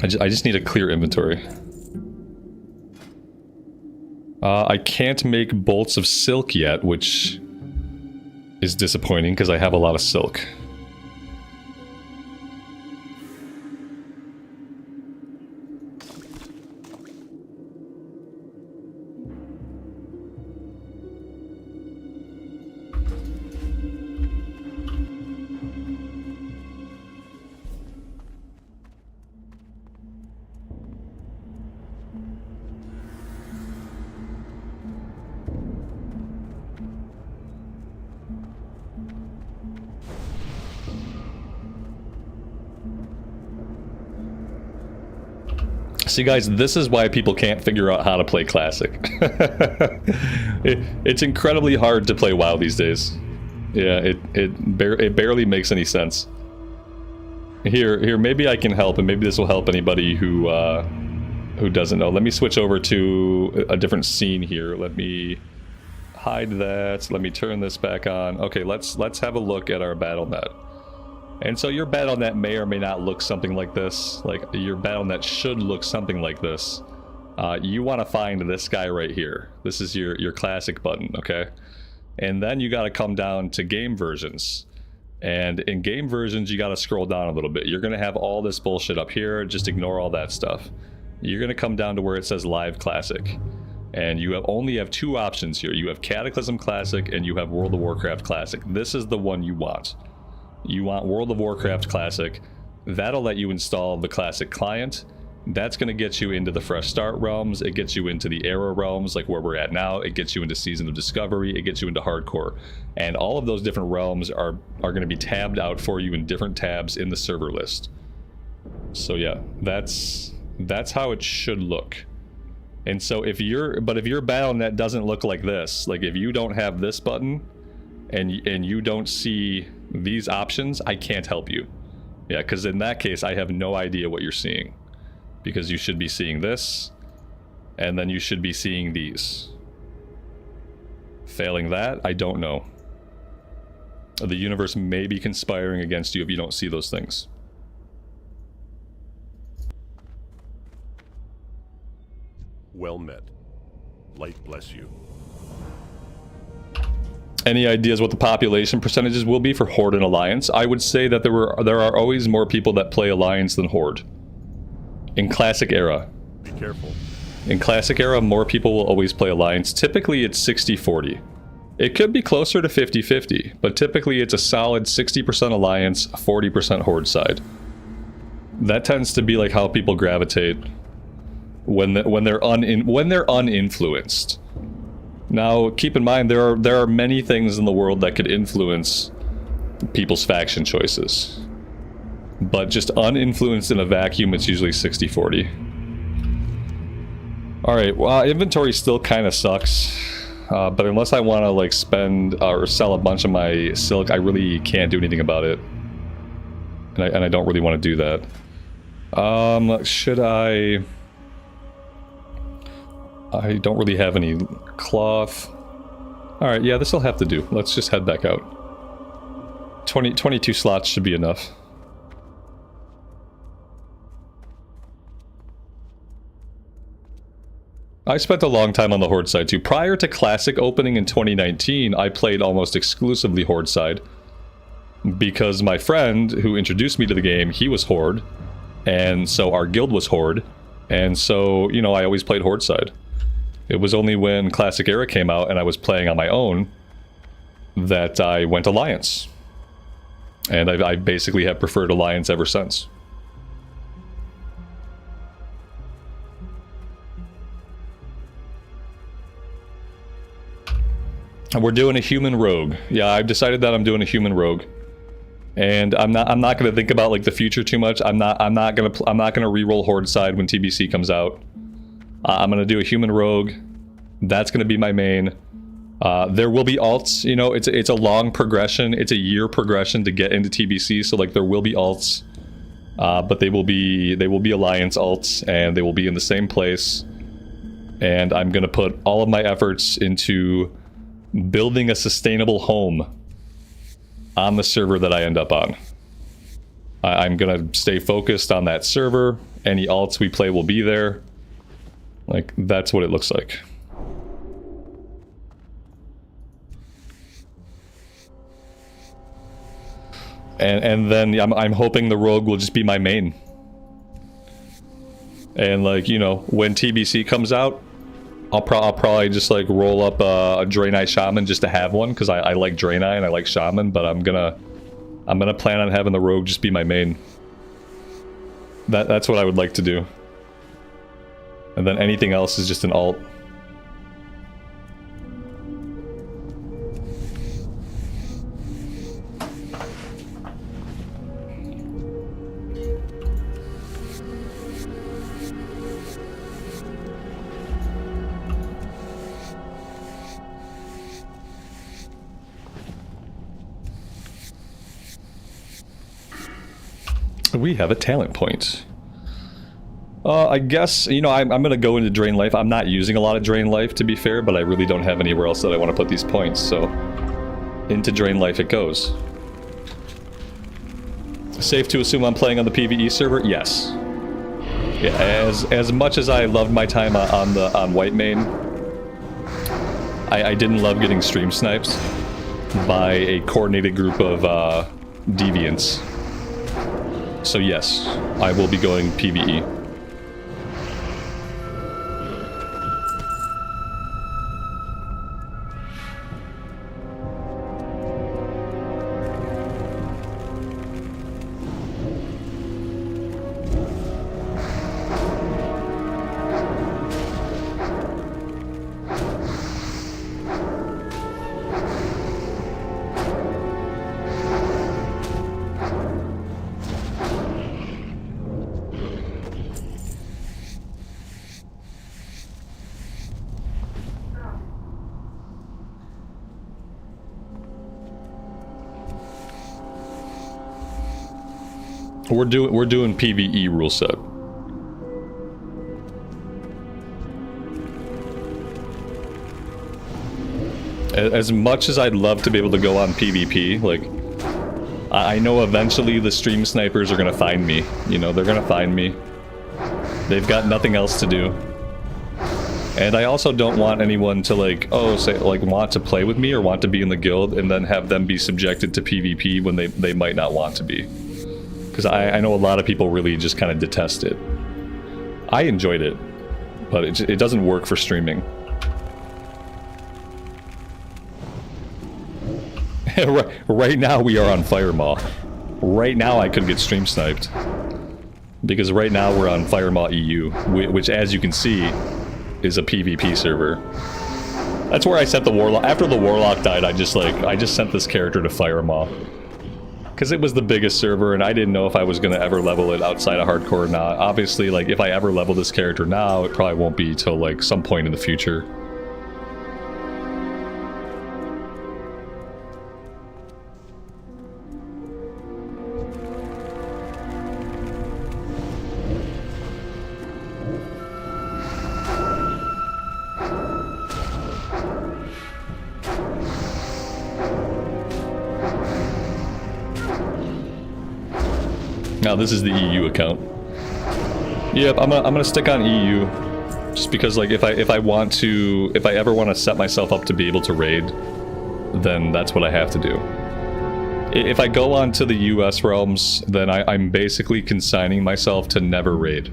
I just need a clear inventory. I can't make bolts of silk yet, which is disappointing because I have a lot of silk. See guys, this is why people can't figure out how to play Classic. It's incredibly hard to play WoW these days. Yeah, it barely makes any sense. Here, maybe I can help, and maybe this will help anybody who doesn't know. Let me switch over to a different scene here. Let me hide that. Let me turn this back on. Okay, let's have a look at our BattleNet. And so your BattleNet may or may not look something like this. Like, your BattleNet should look something like this. You want to find this guy right here. This is your classic button, okay? And then you got to come down to game versions. And in game versions, you got to scroll down a little bit. You're going to have all this bullshit up here. Just ignore all that stuff. You're going to come down to where it says Live Classic. And you only have two options here. You have Cataclysm Classic and you have World of Warcraft Classic. This is the one you want. You want World of Warcraft Classic. That'll let you install the Classic client. That's going to get you into the Fresh Start realms. It gets you into the Era realms, like where we're at now. It gets you into Season of Discovery. It gets you into Hardcore. And all of those different realms are going to be tabbed out for you in different tabs in the server list. So yeah, that's how it should look. And so if your BattleNet doesn't look like this, like if you don't have this button and you don't see these options, I can't help you. Yeah, because in that case, I have no idea what you're seeing. Because you should be seeing this, and then you should be seeing these. Failing that, I don't know. The universe may be conspiring against you if you don't see those things. Well met. Light bless you. Any ideas what the population percentages will be for Horde and Alliance? I would say that there are always more people that play Alliance than Horde. In Classic Era. Be careful. In Classic Era, more people will always play Alliance. Typically, it's 60-40. It could be closer to 50-50, but typically it's a solid 60% Alliance, 40% Horde side. That tends to be like how people gravitate when they're uninfluenced. Now, keep in mind there are many things in the world that could influence people's faction choices. But just uninfluenced in a vacuum, it's usually 60-40. Alright, well, inventory still kind of sucks. But unless I want to, like, spend or sell a bunch of my silk, I really can't do anything about it. And I don't really want to do that. Should I... I don't really have any cloth. Alright, yeah, this'll have to do. Let's just head back out. 22 slots should be enough. I spent a long time on the Horde side too. Prior to Classic opening in 2019, I played almost exclusively Horde side. Because my friend who introduced me to the game, he was Horde. And so our guild was Horde. And so, you know, I always played Horde side. It was only when Classic Era came out and I was playing on my own that I went Alliance. And I basically have preferred Alliance ever since. And we're doing a human rogue. Yeah, I've decided that I'm doing a human rogue. And I'm not going to think about like the future too much. I'm not going to re-roll Horde side when TBC comes out. I'm going to do a human rogue. That's going to be my main. There will be alts, you know, it's a long progression. It's a year progression to get into TBC, so like there will be alts. But they will be Alliance alts, and they will be in the same place. And I'm going to put all of my efforts into building a sustainable home on the server that I end up on. I'm going to stay focused on that server. Any alts we play will be there. Like, that's what it looks like. And then I'm hoping the rogue will just be my main. And like, you know, when TBC comes out, I'll probably just like roll up a Draenei Shaman just to have one, because I like Draenei and I like Shaman, but I'm gonna plan on having the rogue just be my main. That's what I would like to do. And then anything else is just an alt. We have a talent point. I guess, you know, I'm going to go into Drain Life. I'm not using a lot of Drain Life, to be fair, but I really don't have anywhere else that I want to put these points, so into Drain Life it goes. Safe to assume I'm playing on the PvE server? Yes. Yeah, as much as I loved my time on White Main, I didn't love getting stream sniped by a coordinated group of deviants. So yes, I will be going PvE. We're doing PvE rule set. As much as I'd love to be able to go on PvP, like, I know eventually the stream snipers are gonna find me. You know, they're gonna find me. They've got nothing else to do. And I also don't want anyone to, like, want to play with me or want to be in the guild and then have them be subjected to PvP when they might not want to be. Because I know a lot of people really just kind of detest it. I enjoyed it, but it doesn't work for streaming. Right now we are on Firemaw. Right now I could get stream sniped. Because right now we're on Firemaw EU, which as you can see, is a PvP server. That's where I sent the Warlock. After the Warlock died, I just sent this character to Firemaw. Because it was the biggest server and I didn't know if I was going to ever level it outside of hardcore or not. Obviously, like, if I ever level this character now, it probably won't be till, like, some point in the future. Now this is the EU account. Yep, I'm gonna stick on EU, just because, like, if I ever want to set myself up to be able to raid, then that's what I have to do. If I go on to the US realms, then I'm basically consigning myself to never raid,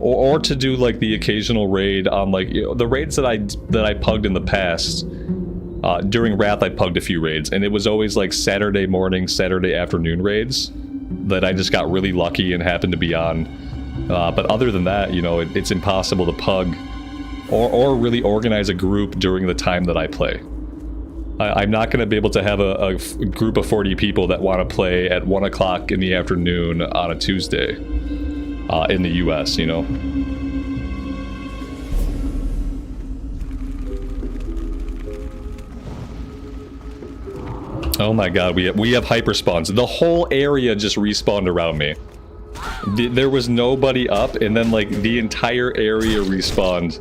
or to do, like, the occasional raid on, like, you know, the raids that I pugged in the past. During Wrath, I pugged a few raids, and it was always like Saturday morning, Saturday afternoon raids that I just got really lucky and happened to be on. But other than that, you know, it's impossible to pug or really organize a group during the time that I play. I'm not going to be able to have a group of 40 people that want to play at 1 o'clock in the afternoon on a Tuesday in the US, you know? Oh my god, we have hyperspawns. The whole area just respawned around me. There was nobody up, and then, like, the entire area respawned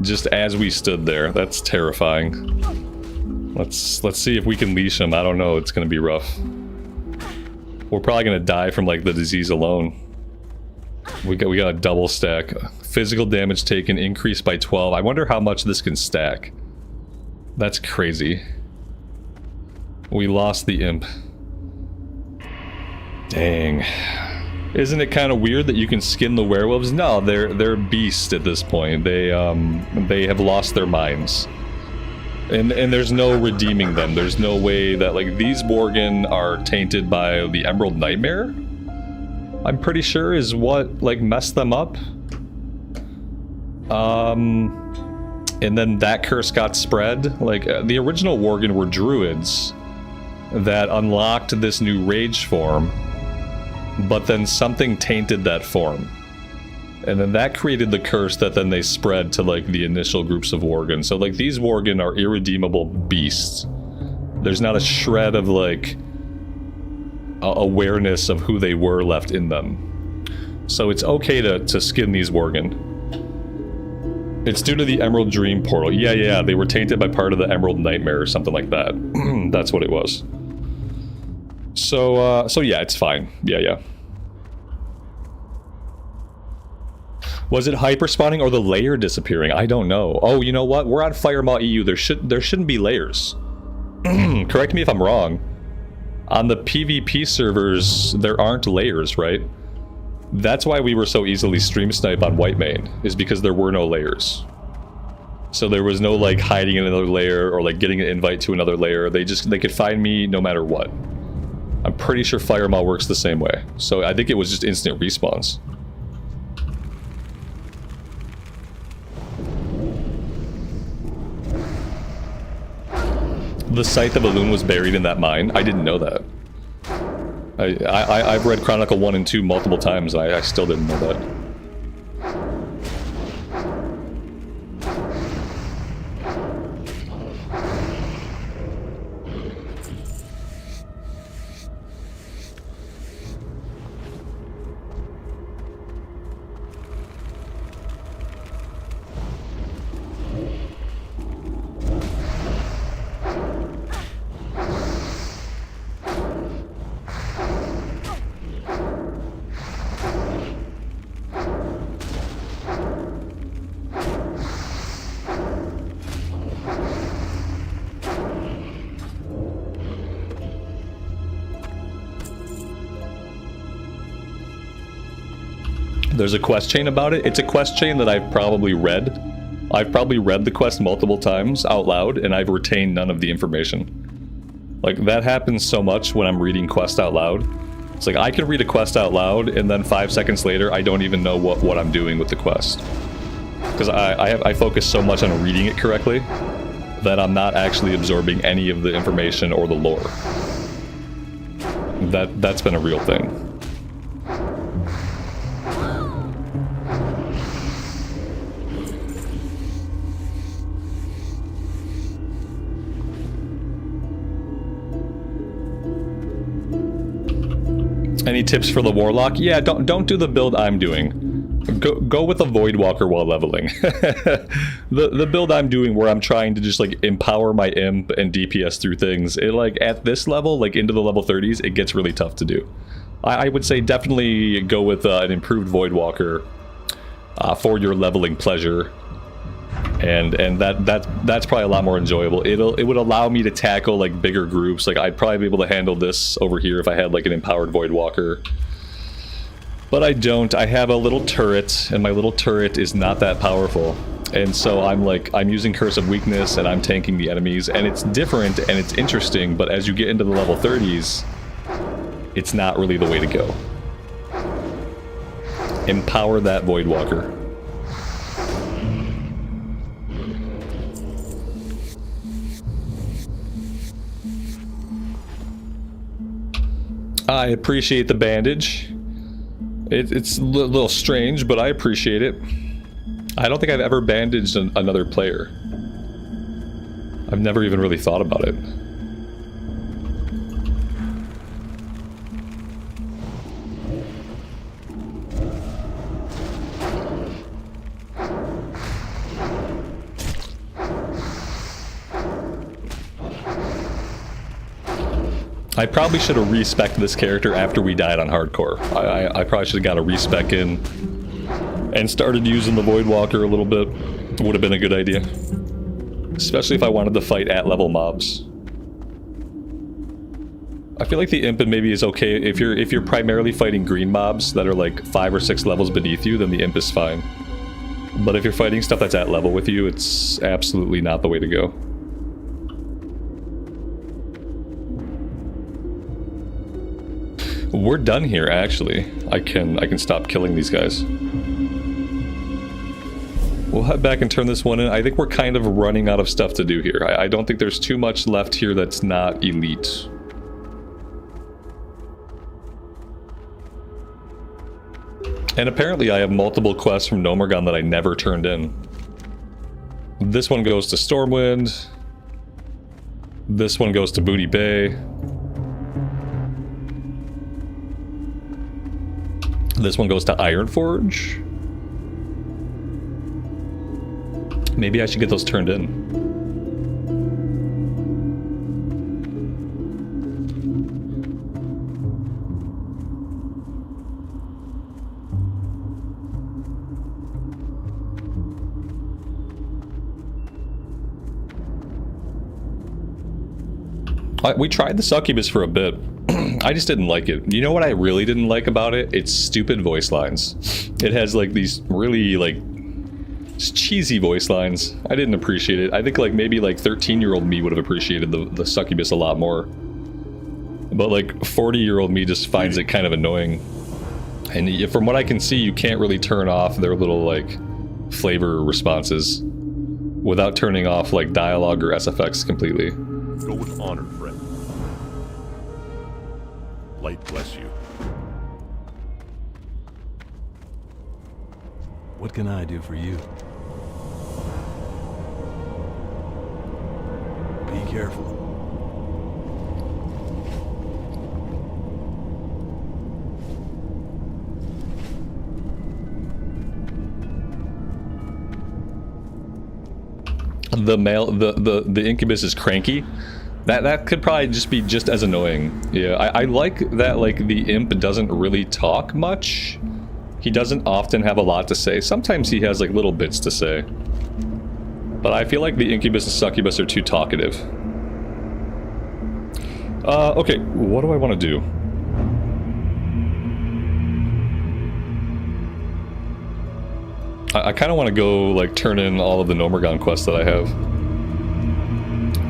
just as we stood there. That's terrifying. Let's see if we can leash them. I don't know, it's gonna be rough. We're probably gonna die from, like, the disease alone. We got a double stack. Physical damage taken increased by 12. I wonder how much this can stack. That's crazy. We lost the imp. Dang. Isn't it kind of weird that you can skin the werewolves? No, they're beasts at this point. They have lost their minds. And there's no redeeming them. There's no way that, like, these Worgen are tainted by the Emerald Nightmare? I'm pretty sure is what, like, messed them up. And then that curse got spread. Like, the original Worgen were druids that unlocked this new rage form, but then something tainted that form. And then that created the curse that then they spread to, like, the initial groups of Worgen. So, like, these Worgen are irredeemable beasts. There's not a shred of, like, awareness of who they were left in them. So it's okay to skin these Worgen. It's due to the Emerald Dream Portal. Yeah, they were tainted by part of the Emerald Nightmare or something like that. That's what it was. So yeah, it's fine. Yeah. Was it hyperspawning or the layer disappearing? I don't know. Oh, you know what? We're on Firemaw EU. There shouldn't be layers. Correct me if I'm wrong. On the PvP servers, there aren't layers, right? That's why we were so easily stream snipe on Whitemane, is because there were no layers. So there was no, like, hiding in another layer or, like, getting an invite to another layer. They could find me no matter what. I'm pretty sure Firemaw works the same way. So I think it was just instant respawns. The Scythe of Elune was buried in that mine? I didn't know that. I've read Chronicle 1 and 2 multiple times, and I still didn't know that. There's a quest chain about it. It's a quest chain that I've probably read. I've probably read the quest multiple times out loud, and I've retained none of the information. Like, that happens so much when I'm reading quest out loud. It's like, I can read a quest out loud, and then 5 seconds later, I don't even know what I'm doing with the quest. Because I focus so much on reading it correctly that I'm not actually absorbing any of the information or the lore. That's been a real thing. Any tips for the Warlock? Yeah, don't do the build I'm doing. Go with a Voidwalker while leveling. the build I'm doing where I'm trying to just like empower my imp and DPS through things, it like at this level, like into the level 30s, it gets really tough to do. I would say definitely go with an improved Voidwalker for your leveling pleasure. And that's probably a lot more enjoyable. It would allow me to tackle like bigger groups. Like I'd probably be able to handle this over here if I had like an empowered Voidwalker. But I don't. I have a little turret, and my little turret is not that powerful. And so I'm using Curse of Weakness, and I'm tanking the enemies, and it's different and it's interesting, but as you get into the level 30s, it's not really the way to go. Empower that Voidwalker. I appreciate the bandage. It's a little strange, but I appreciate it. I don't think I've ever bandaged another player. I've never even really thought about it. I probably should have respec'd this character after we died on hardcore. I probably should have got a respec in and started using the Voidwalker a little bit. Would have been a good idea. Especially if I wanted to fight at level mobs. I feel like the imp maybe is okay if you're primarily fighting green mobs that are like 5 or 6 levels beneath you, then the imp is fine. But if you're fighting stuff that's at level with you, it's absolutely not the way to go. We're done here, actually. I can stop killing these guys. We'll head back and turn this one in. I think we're kind of running out of stuff to do here. I don't think there's too much left here that's not elite. And apparently I have multiple quests from Nomergon that I never turned in. This one goes to Stormwind. This one goes to Booty Bay. This one goes to Ironforge. Maybe I should get those turned in. We tried the succubus for a bit. I just didn't like it. You know what I really didn't like about it? It's stupid voice lines. It has like these really like cheesy voice lines. I didn't appreciate it. I think like maybe like 13-year-old me would have appreciated the succubus a lot more. But like 40-year-old me just finds it kind of annoying. And from what I can see, you can't really turn off their little like flavor responses without turning off like dialogue or SFX completely. Go with honor, friend. Light bless you. What can I do for you? Be careful. The incubus is cranky. That could probably just be just as annoying. Yeah, I like that like the imp doesn't really talk much. He doesn't often have a lot to say. Sometimes he has like little bits to say. But I feel like the incubus and succubus are too talkative. Okay, what do I want to do? I kind of want to go, like, turn in all of the Nomergon quests that I have.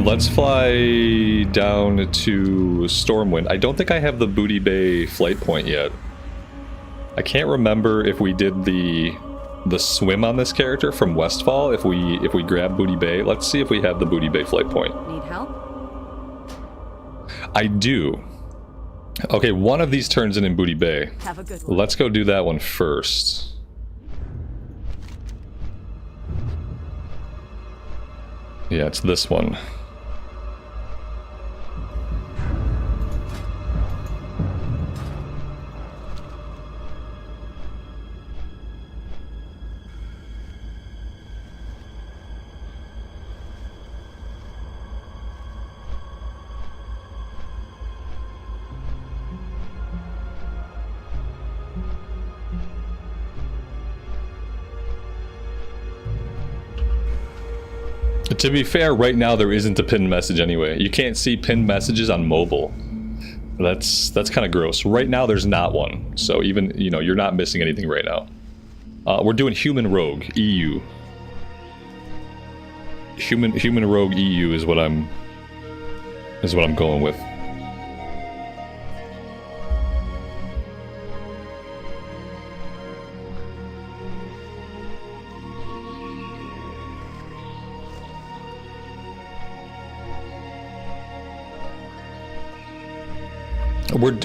Let's fly down to Stormwind. I don't think I have the Booty Bay flight point yet. I can't remember if we did the swim on this character from Westfall, if we grab Booty Bay. Let's see if we have the Booty Bay flight point. Need help? I do. Okay, one of these turns in Booty Bay. Have a good one. Let's go do that one first. Yeah, it's this one. To be fair, right now there isn't a pinned message anyway. You can't see pinned messages on mobile. That's kind of gross. Right now there's not one. So even, you know, you're not missing anything right now. We're doing Human Rogue EU. Human Rogue EU is what I'm going with.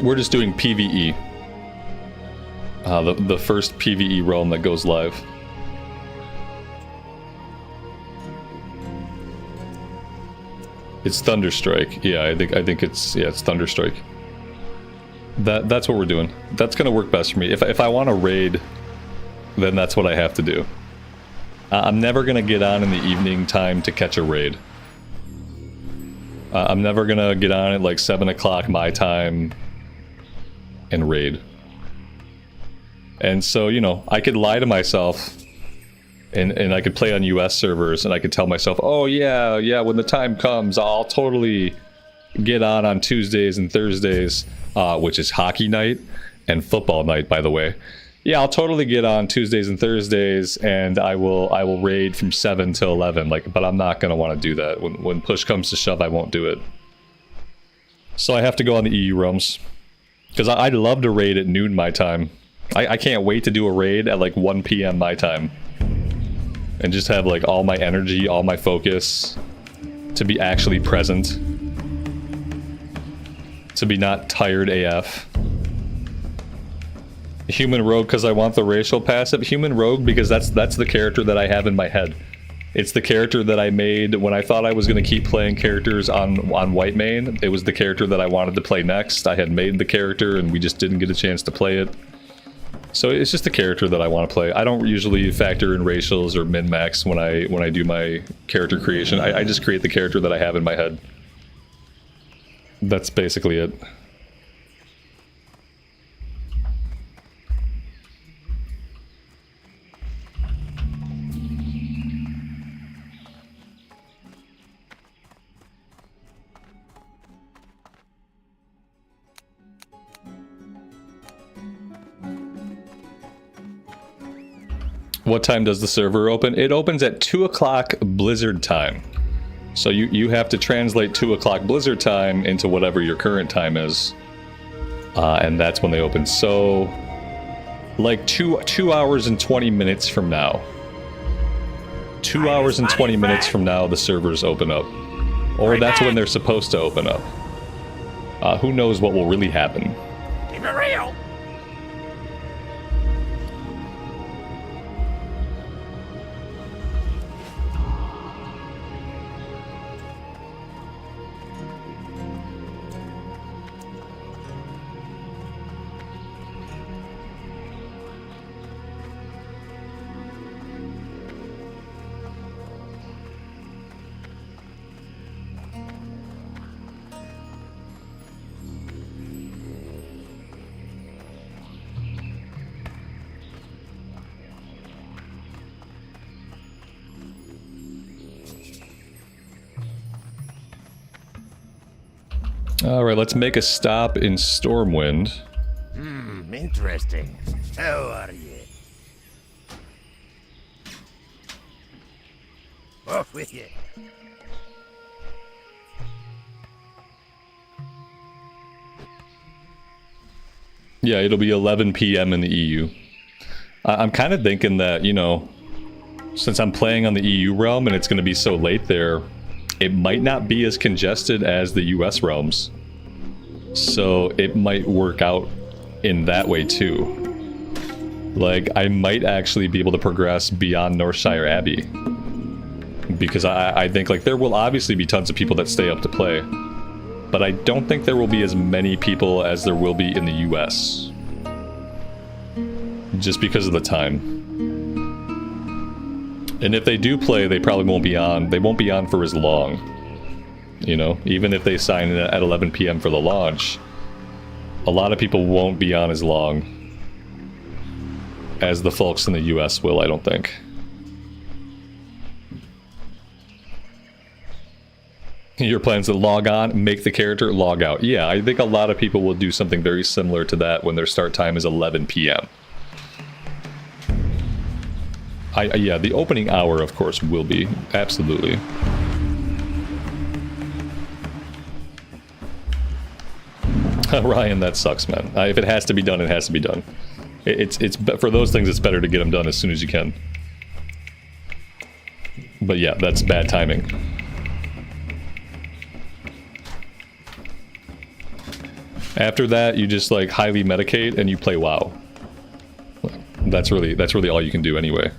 We're just doing PvE. The first PvE realm that goes live. It's Thunderstrike. Yeah, I think it's Thunderstrike. That's what we're doing. That's gonna work best for me. If I want to raid, then that's what I have to do. I'm never gonna get on in the evening time to catch a raid. I'm never gonna get on at like 7 o'clock my time and raid. And so, you know, I could lie to myself and I could play on US servers and I could tell myself, oh yeah, when the time comes, I'll totally get on Tuesdays and Thursdays, which is hockey night and football night, by the way. Yeah, I'll totally get on Tuesdays and Thursdays, and I will raid from 7 to 11. Like, but I'm not gonna want to do that. When push comes to shove, I won't do it. So I have to go on the EU realms, because I'd love to raid at noon my time. I can't wait to do a raid at like 1 p.m. my time, and just have like all my energy, all my focus, to be actually present, to be not tired AF. Human Rogue because I want the racial passive. Human Rogue because that's the character that I have in my head. It's the character that I made when I thought I was going to keep playing characters on White Main. It was the character that I wanted to play next. I had made the character and we just didn't get a chance to play it. So it's just the character that I want to play. I don't usually factor in racials or min-max when I do my character creation. I just create the character that I have in my head. That's basically it. What time does the server open? It opens at 2 o'clock Blizzard time. So you have to translate 2 o'clock Blizzard time into whatever your current time is. And that's when they open. So, like 2 hours and 20 minutes from now. 2 hours and 20 minutes from now, the servers open up. Or that's when they're supposed to open up. Who knows what will really happen. Keep it real. Alright, let's make a stop in Stormwind. Interesting. How are you? Oh, yeah. Yeah, it'll be 11 p.m. in the EU. I'm kind of thinking that, you know, since I'm playing on the EU realm and it's going to be so late there, it might not be as congested as the US realms. So it might work out in that way too. Like, I might actually be able to progress beyond Northshire Abbey. Because I think, like, there will obviously be tons of people that stay up to play. But I don't think there will be as many people as there will be in the US. Just because of the time. And if they do play, they probably won't be on. They won't be on for as long. You know, even if they sign in at 11 p.m. for the launch, a lot of people won't be on as long as the folks in the US will, I don't think. Your plan's to log on, make the character, log out. Yeah, I think a lot of people will do something very similar to that when their start time is 11 p.m. Yeah, the opening hour, of course, will be. Absolutely. Ryan, that sucks, man. If it has to be done, it has to be done. It's for those things, it's better to get them done as soon as you can. But yeah, that's bad timing. After that, you just like highly medicate and you play WoW. That's really all you can do anyway.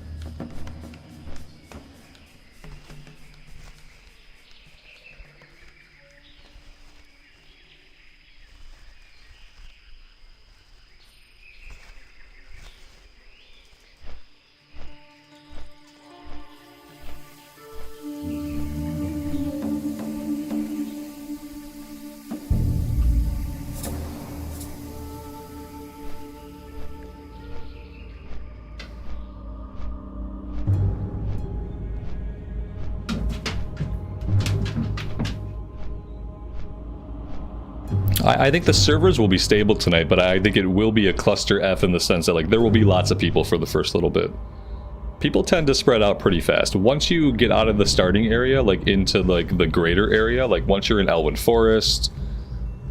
I think the servers will be stable tonight, but I think it will be a cluster F in the sense that, like, there will be lots of people for the first little bit. People tend to spread out pretty fast. Once you get out of the starting area, like, into, like, the greater area, like, once you're in Elwyn Forest,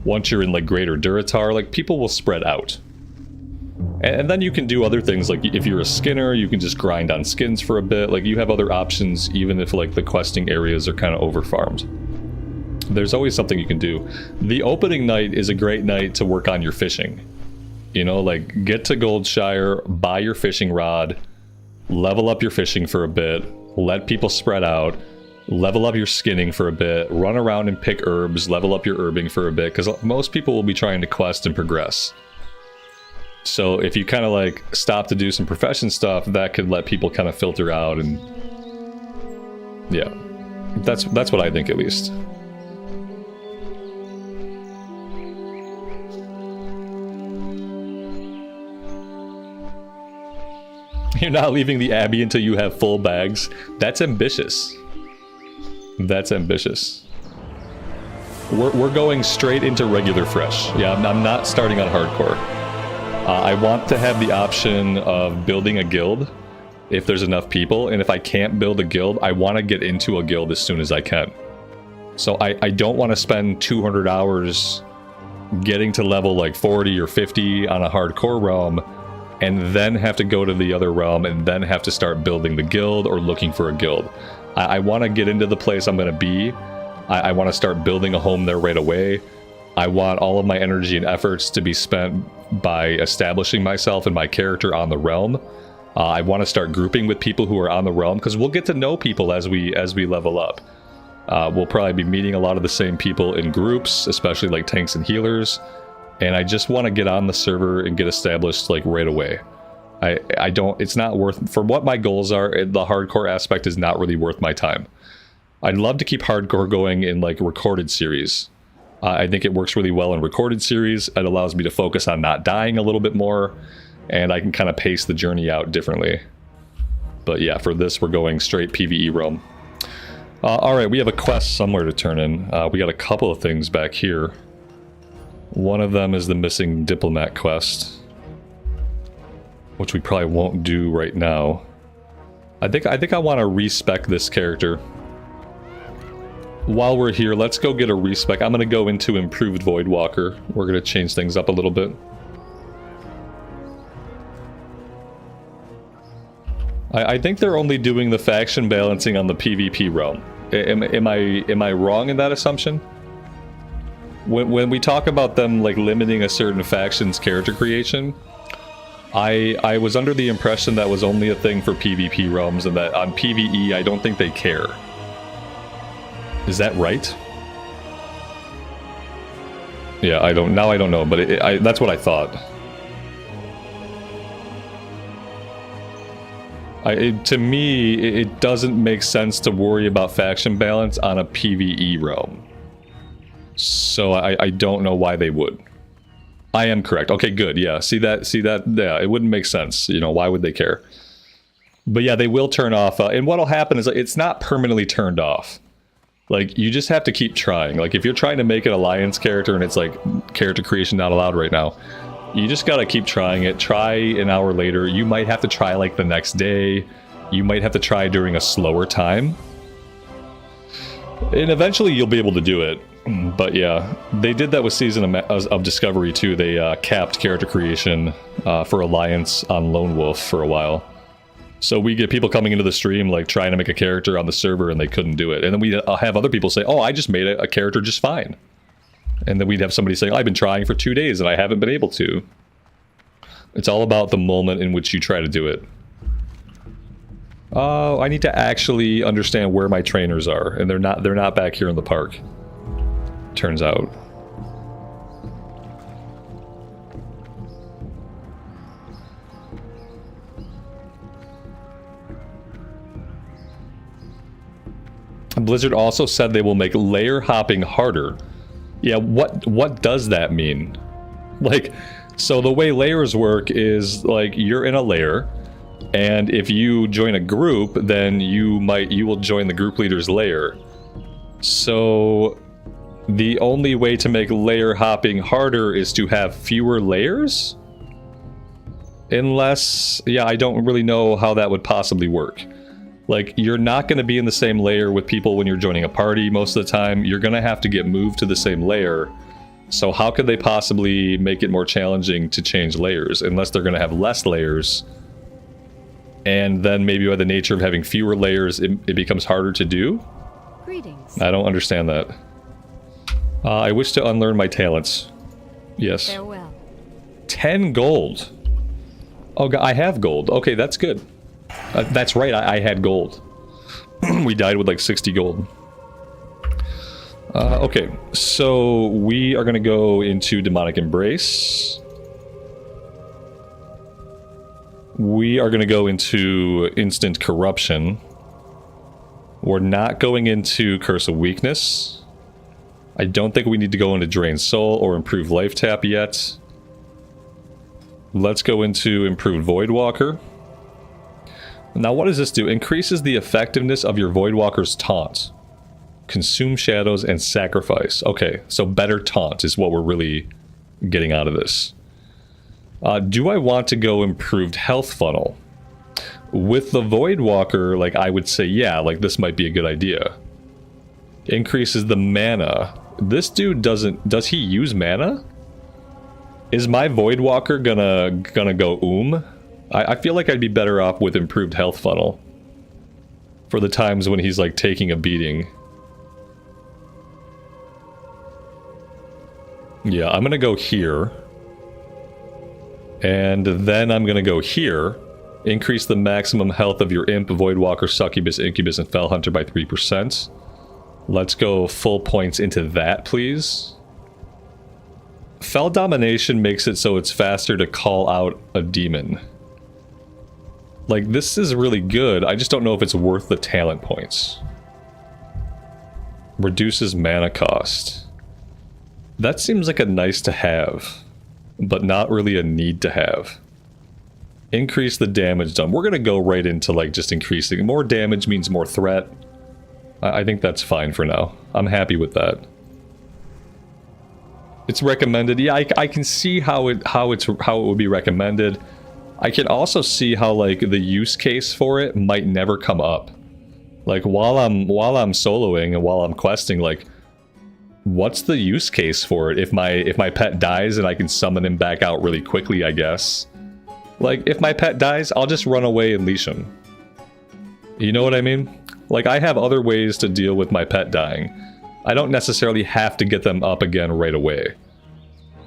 once you're in, like, Greater Duratar, like, people will spread out. And then you can do other things, like, if you're a skinner, you can just grind on skins for a bit. Like, you have other options, even if, like, the questing areas are kind of overfarmed. There's always something you can do. The opening night is a great night to work on your fishing. You know, like, get to Goldshire, buy your fishing rod, level up your fishing for a bit, let people spread out, level up your skinning for a bit, run around and pick herbs, level up your herbing for a bit, because most people will be trying to quest and progress. So if you kind of like stop to do some profession stuff, that could let people kind of filter out, and yeah, that's what I think, at least. You're not leaving the Abbey until you have full bags. That's ambitious. That's ambitious. We're going straight into regular fresh. Yeah, I'm not starting on hardcore. I want to have the option of building a guild if there's enough people, and if I can't build a guild, I want to get into a guild as soon as I can. So I don't want to spend 200 hours getting to level like 40 or 50 on a hardcore realm, and then have to go to the other realm and then have to start building the guild or looking for a guild. I want to get into the place I'm going to be. I want to start building a home there right away. I want all of my energy and efforts to be spent by establishing myself and my character on the realm. I want to start grouping with people who are on the realm, because we'll get to know people as we level up. We'll probably be meeting a lot of the same people in groups, especially like tanks and healers. And I just want to get on the server and get established like right away. I don't, it's not worth, for what my goals are, the hardcore aspect is not really worth my time. I'd love to keep hardcore going in like recorded series. I think it works really well in recorded series. It allows me to focus on not dying a little bit more, and I can kind of pace the journey out differently. But yeah, for this, we're going straight PvE realm. Alright, we have a quest somewhere to turn in. We got a couple of things back here. One of them is the missing diplomat quest, which we probably won't do right now. I think I want to respec this character. While we're here, let's go get a respec. I'm going to go into improved Voidwalker. We're going to change things up a little bit. I think they're only doing the faction balancing on the PvP realm. Am I wrong in that assumption? When we talk about them like limiting a certain faction's character creation, I was under the impression that was only a thing for PvP realms, and that on PvE I don't think they care. Is that right? Yeah, I don't know, but that's what I thought. To me, it doesn't make sense to worry about faction balance on a PvE realm. So I don't know why they would. I am correct. Okay, good. Yeah, see that? Yeah, it wouldn't make sense. You know, why would they care? But yeah, they will turn off. And what'll happen is it's not permanently turned off. Like, you just have to keep trying. Like, if you're trying to make an alliance character and it's like character creation not allowed right now, you just gotta keep trying it. Try an hour later. You might have to try like the next day. You might have to try during a slower time. And eventually you'll be able to do it. But yeah, they did that with Season of Discovery too. They capped character creation for Alliance on Lone Wolf for a while. So we get people coming into the stream like trying to make a character on the server and they couldn't do it. And then we have other people say, oh, I just made a character just fine. And then we'd have somebody say, I've been trying for 2 days and I haven't been able to. It's all about the moment in which you try to do it. Oh, I need to actually understand where my trainers are, and they're not back here in the park. Turns out. Blizzard also said they will make layer hopping harder. Yeah, what does that mean? Like, so the way layers work is like you're in a layer, and if you join a group, then you will join the group leader's layer. So the only way to make layer hopping harder is to have fewer layers? Unless, yeah, I don't really know how that would possibly work. Like, you're not going to be in the same layer with people when you're joining a party most of the time. You're going to have to get moved to the same layer. So how could they possibly make it more challenging to change layers? Unless they're going to have less layers. And then maybe by the nature of having fewer layers, it becomes harder to do? Greetings. I don't understand that. I wish to unlearn my talents. Yes. Farewell. 10 gold. Oh, I have gold. Okay, that's good. That's right, I had gold. We died with like 60 gold. Okay, so we are going to go into Demonic Embrace. We are going to go into Instant Corruption. We're not going into Curse of Weakness. I don't think we need to go into Drain Soul or Improve Life Tap yet. Let's go into Improved Voidwalker. Now what does this do? Increases the effectiveness of your Voidwalker's taunt. Consume shadows and sacrifice. Okay, so better taunt is what we're really getting out of this. Do I want to go improved health funnel? With the Voidwalker, like, I would say, yeah, like, this might be a good idea. Increases the mana. This dude does he use mana? Is my Voidwalker gonna go I feel like I'd be better off with improved health funnel. For the times when he's, like, taking a beating. Yeah, I'm gonna go here. And then I'm gonna go here. Increase the maximum health of your Imp, Voidwalker, Succubus, Incubus, and Fell Hunter by 3%. Let's go full points into that, please. Fell Domination makes it so it's faster to call out a demon. Like, this is really good. I just don't know if it's worth the talent points. Reduces mana cost. That seems like a nice to have, but not really a need to have. Increase the damage done. We're going to go right into, like, just increasing. More damage means more threat. I think that's fine for now. I'm happy with that. It's recommended. Yeah, I can see how it would be recommended. I can also see how like the use case for it might never come up. Like while I'm soloing and while I'm questing, like what's the use case for it if my pet dies and I can summon him back out really quickly, I guess. Like if my pet dies, I'll just run away and leash him. You know what I mean? Like I have other ways to deal with my pet dying. I don't necessarily have to get them up again right away.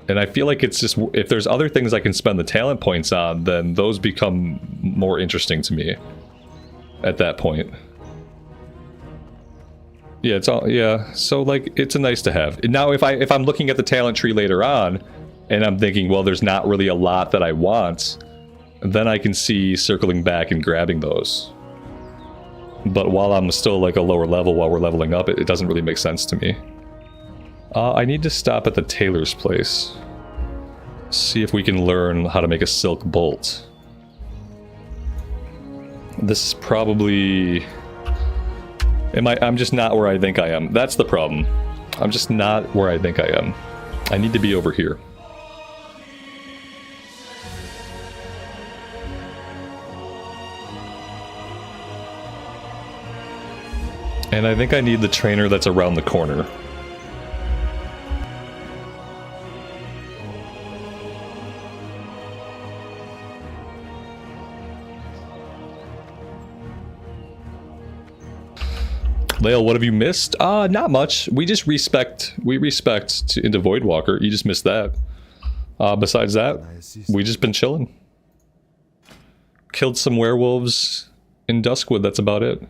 And I feel like it's just, if there's other things I can spend the talent points on, then those become more interesting to me at that point. Yeah, it's all, yeah, so like it's a nice to have. Now if I'm looking at the talent tree later on and I'm thinking, well, there's not really a lot that I want, then I can see circling back and grabbing those. But while I'm still like a lower level while we're leveling up, it doesn't really make sense to me. I need to stop at the tailor's place. See if we can learn how to make a silk bolt. This is probably... I'm just not where I think I am. That's the problem. I'm just not where I think I am. I need to be over here. And I think I need the trainer that's around the corner. Lael, what have you missed? Not much. We respect into Voidwalker. You just missed that. Besides that, we just been chilling. Killed some werewolves in Duskwood, that's about it.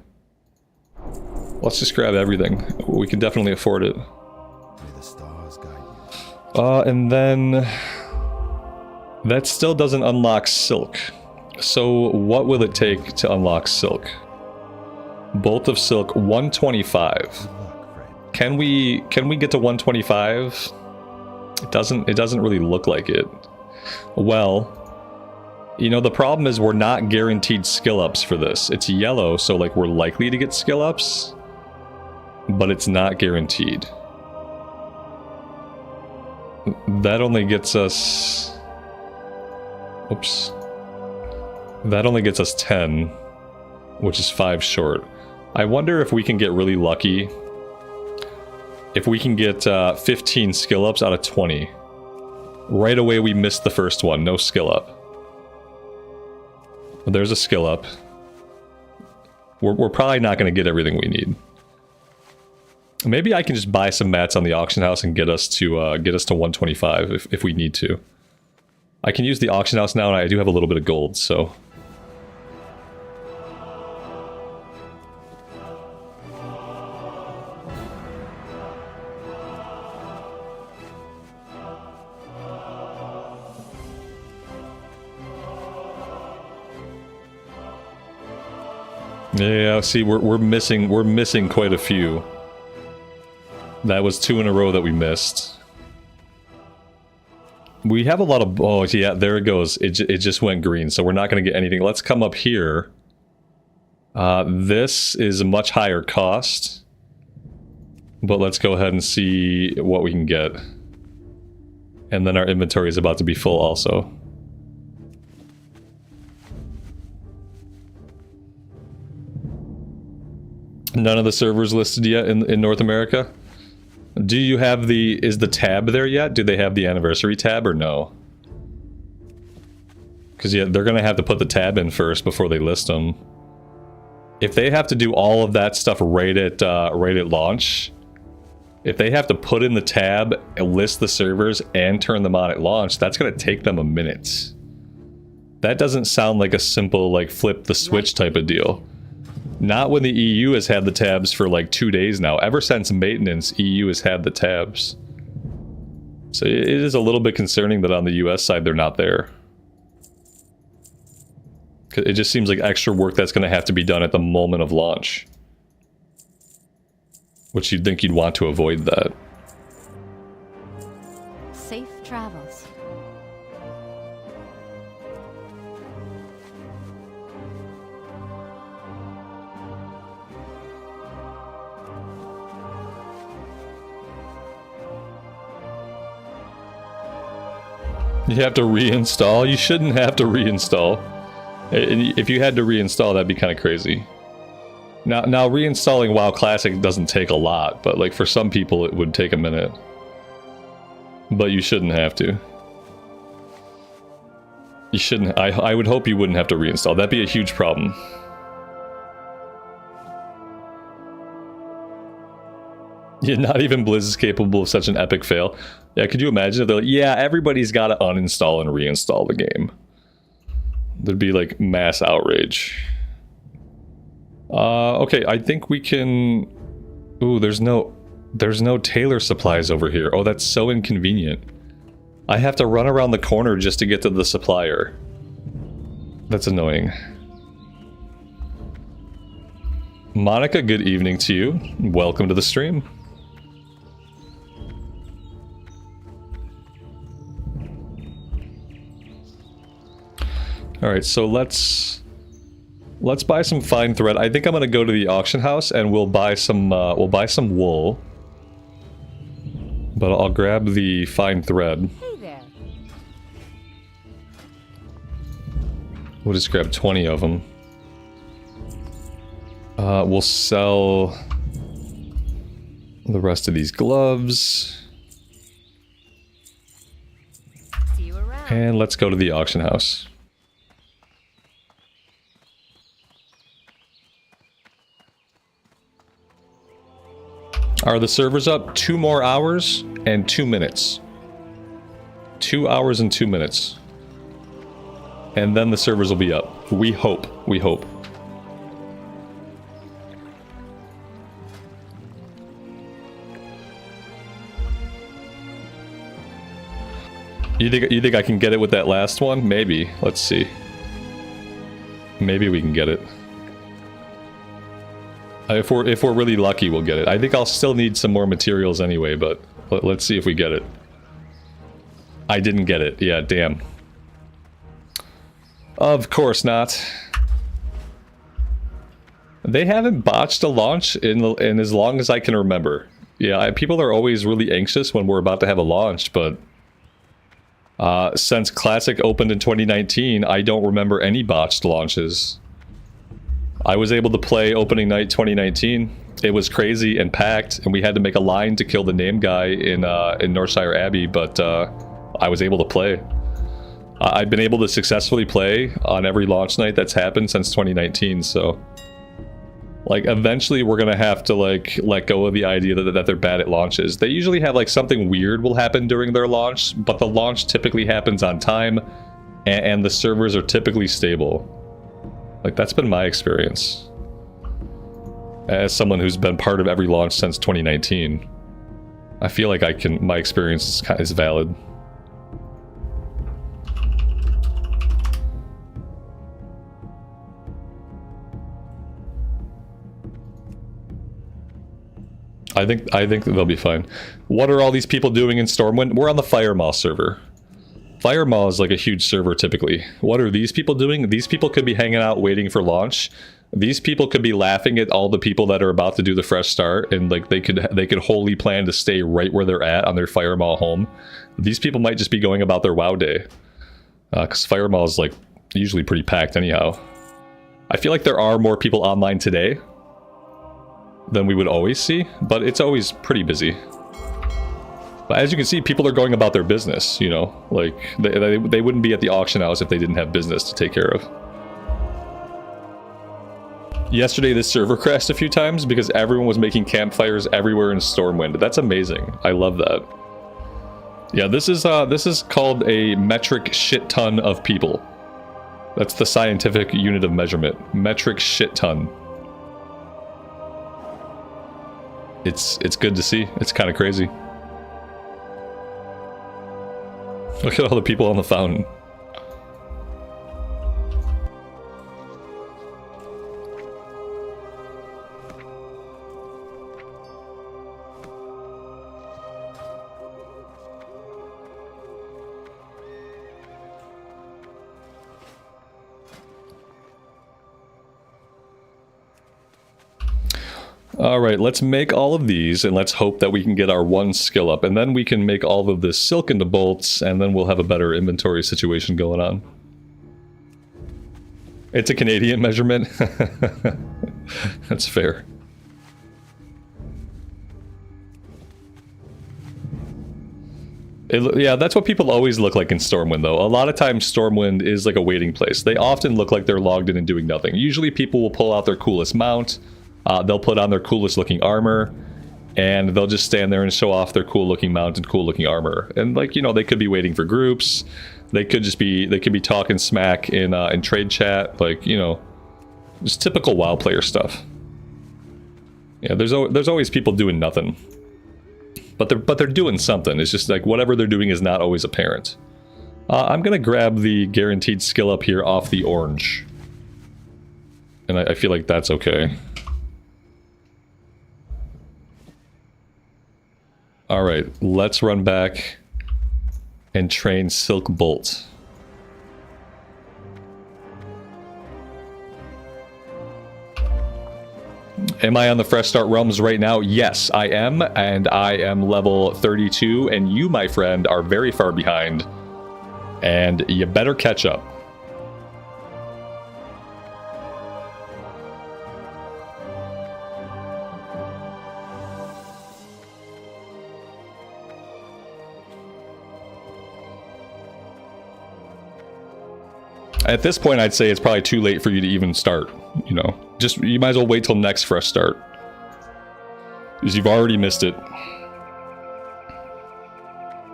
Let's just grab everything. We can definitely afford it. And then... that still doesn't unlock Silk. So what will it take to unlock Silk? Bolt of Silk, 125. Can we get to 125? It doesn't really look like it. Well, you know, the problem is we're not guaranteed skill ups for this. It's yellow, so like we're likely to get skill ups, but it's not guaranteed. That only gets us... oops. That only gets us 10, which is 5 short. I wonder if we can get really lucky. If we can get 15 skill ups out of 20. Right away we missed the first one, no skill up. But there's a skill up. We're probably not going to get everything we need. Maybe I can just buy some mats on the auction house and get us to 125 if we need to. I can use the auction house now, and I do have a little bit of gold, so... yeah, see, we're missing quite a few. That was 2 in a row that we missed. We have a lot of... oh, yeah, there it goes. It just went green, so we're not going to get anything. Let's come up here. This is a much higher cost. But let's go ahead and see what we can get. And then our inventory is about to be full also. None of the servers listed yet in North America? Do you have the... is the tab there yet? Do they have the anniversary tab or no? Because yeah, they're going to have to put the tab in first before they list them. If they have to do all of that stuff right at launch, if they have to put in the tab, list the servers, and turn them on at launch, that's going to take them a minute. That doesn't sound like a simple, like, flip the switch type of deal. Not when the EU has had the tabs for like 2 days now. Ever since maintenance, EU has had the tabs. So it is a little bit concerning that on the US side they're not there. It just seems like extra work that's going to have to be done at the moment of launch. Which you'd think you'd want to avoid that. Safe travels. You have to reinstall? You shouldn't have to reinstall. If you had to reinstall, that'd be kind of crazy. Now reinstalling WoW Classic doesn't take a lot, but like for some people it would take a minute. But you shouldn't have to. You shouldn't. I would hope you wouldn't have to reinstall. That'd be a huge problem. Yeah, not even Blizz is capable of such an epic fail. Yeah, could you imagine if they're like, yeah, everybody's got to uninstall and reinstall the game. There'd be like mass outrage. Okay, I think we can... Ooh, there's no tailor supplies over here. Oh, that's so inconvenient. I have to run around the corner just to get to the supplier. That's annoying. Monica, good evening to you. Welcome to the stream. All right, so let's buy some fine thread. I think I'm gonna go to the auction house and we'll buy some wool. But I'll grab the fine thread. Hey there. We'll just grab 20 of them. We'll sell the rest of these gloves. See you around. And let's go to the auction house. Are the servers up? 2 more hours and 2 minutes. 2 hours and 2 minutes. And then the servers will be up. We hope. We hope. You think I can get it with that last one? Maybe. Let's see. Maybe we can get it. If we're really lucky, we'll get it. I think I'll still need some more materials anyway, but let's see if we get it. I didn't get it. Yeah, damn. Of course not. They haven't botched a launch in as long as I can remember. Yeah, people are always really anxious when we're about to have a launch, but since Classic opened in 2019, I don't remember any botched launches. I was able to play opening night 2019. It was crazy and packed, and we had to make a line to kill the name guy in Northshire Abbey, but I was able to play. I've been able to successfully play on every launch night that's happened since 2019, so... Like, eventually we're gonna have to, like, let go of the idea that they're bad at launches. They usually have, like, something weird will happen during their launch, but the launch typically happens on time, and the servers are typically stable. Like, that's been my experience. As someone who's been part of every launch since 2019, I feel like my experience is valid. I think they'll be fine. What are all these people doing in Stormwind? We're on the Firemaw server. Firemaw is like a huge server typically. What are these people doing? These people could be hanging out waiting for launch. These people could be laughing at all the people that are about to do the fresh start, and like they could wholly plan to stay right where they're at on their Firemaw home. These people might just be going about their WoW day. Because Firemaw is like usually pretty packed anyhow. I feel like there are more people online today than we would always see, but it's always pretty busy. But as you can see, people are going about their business, you know? Like, they wouldn't be at the auction house if they didn't have business to take care of. Yesterday, this server crashed a few times because everyone was making campfires everywhere in Stormwind. That's amazing. I love that. Yeah, this is called a metric shit ton of people. That's the scientific unit of measurement. Metric shit ton. It's good to see. It's kind of crazy. Look at all the people on the fountain. All right, let's make all of these, and let's hope that we can get our one skill up, and then we can make all of this silk into bolts, and then we'll have a better inventory situation going on. It's a Canadian measurement. That's fair. Yeah, that's what people always look like in Stormwind, though. A lot of times Stormwind is like a waiting place. They often look like they're logged in and doing nothing. Usually people will pull out their coolest mount, they'll put on their coolest looking armor, and they'll just stand there and show off their cool looking mount and cool looking armor. And like, you know, they could be waiting for groups. They could be talking smack in trade chat, like, you know, just typical WoW player stuff. Yeah, there's always people doing nothing. But they're doing something. It's just like whatever they're doing is not always apparent. I'm gonna grab the guaranteed skill up here off the orange. And I feel like that's okay. Alright, let's run back and train Silk Bolt. Am I on the Fresh Start realms right now? Yes, I am, and I am level 32, and you, my friend, are very far behind, and you better catch up. At this point, I'd say it's probably too late for you to even start, you know. Just, you might as well wait till next Fresh Start. Because you've already missed it.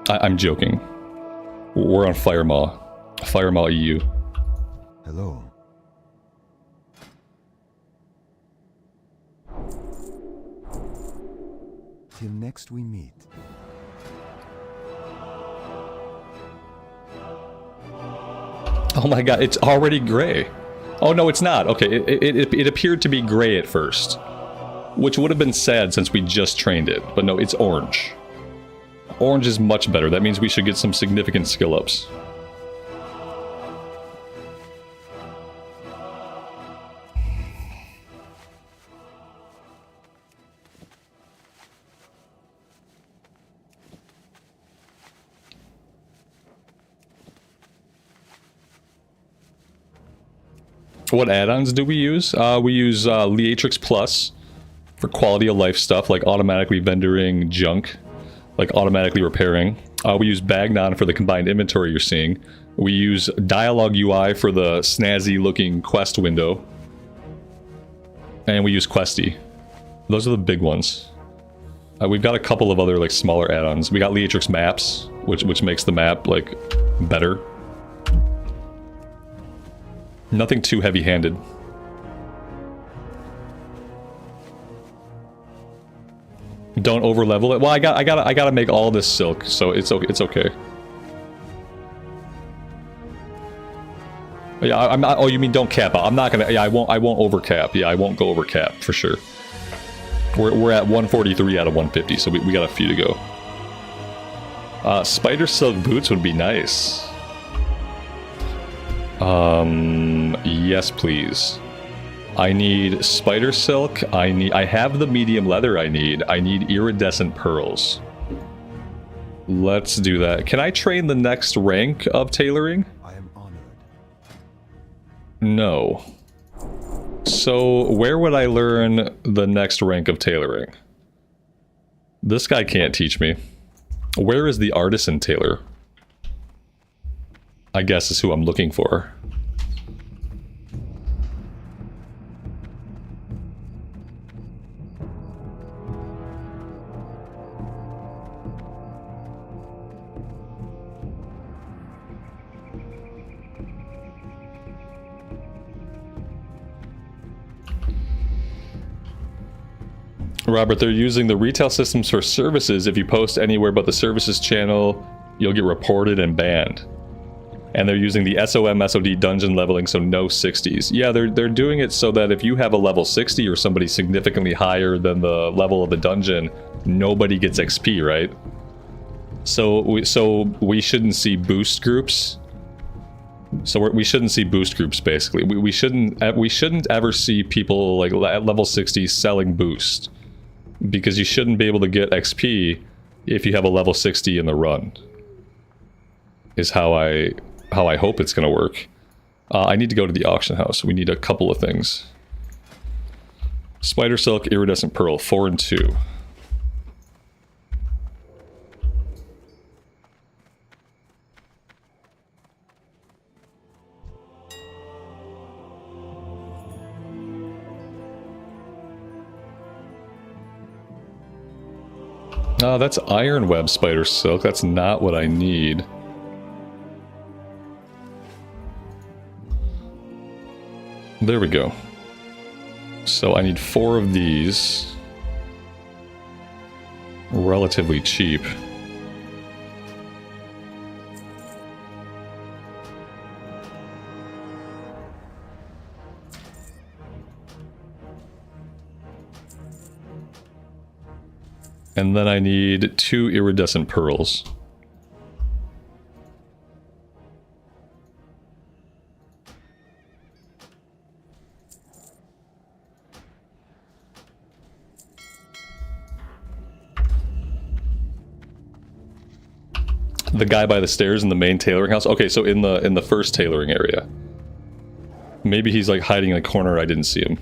I'm joking. We're on Firemaw. Firemaw EU. Hello. Till next we meet. Oh my god, it's already gray. Oh no, it's not. Okay, it appeared to be gray at first. Which would have been sad since we just trained it. But no, it's orange. Orange is much better. That means we should get some significant skill ups. What add-ons do we use? We use Leatrix Plus for quality of life stuff, like automatically vendoring junk, like automatically repairing. We use Bagnon for the combined inventory you're seeing. We use Dialogue UI for the snazzy looking quest window. And we use Questy. Those are the big ones. We've got a couple of other like smaller add-ons. We got Leatrix Maps, which makes the map like better. Nothing too heavy-handed. Don't over-level it. Well, I gotta make all this silk, so it's okay. Yeah, I'm not. Oh, you mean don't cap out? I'm not gonna. Yeah, I won't overcap. Yeah, I won't go over cap for sure. We're at 143 out of 150, so we got a few to go. Spider silk boots would be nice. Yes, please. I need spider silk. I have the medium leather I need. I need iridescent pearls. Let's do that. Can I train the next rank of tailoring? I am honored. No. So, where would I learn the next rank of tailoring? This guy can't teach me. Where is the artisan tailor? I guess is who I'm looking for. Robert, they're using the retail systems for services. If you post anywhere but the services channel, you'll get reported and banned. And they're using the SOM SOD dungeon leveling, so no 60s. Yeah, they're doing it so that if you have a level 60 or somebody significantly higher than the level of the dungeon, nobody gets XP, right? So we shouldn't see boost groups. So we shouldn't see boost groups, basically. We shouldn't ever see people like at level 60 selling boost, because you shouldn't be able to get XP if you have a level 60 in the run. Is how I hope it's gonna work. I need to go to the auction house. We need a couple of things. Spider silk, iridescent pearl, 4 and 2. That's iron web spider silk. That's not what I need. There we go. So I need 4 of these. Relatively cheap. And then I need 2 iridescent pearls. The guy by the stairs in the main tailoring house? Okay, so in the first tailoring area. Maybe he's like hiding in a corner, I didn't see him.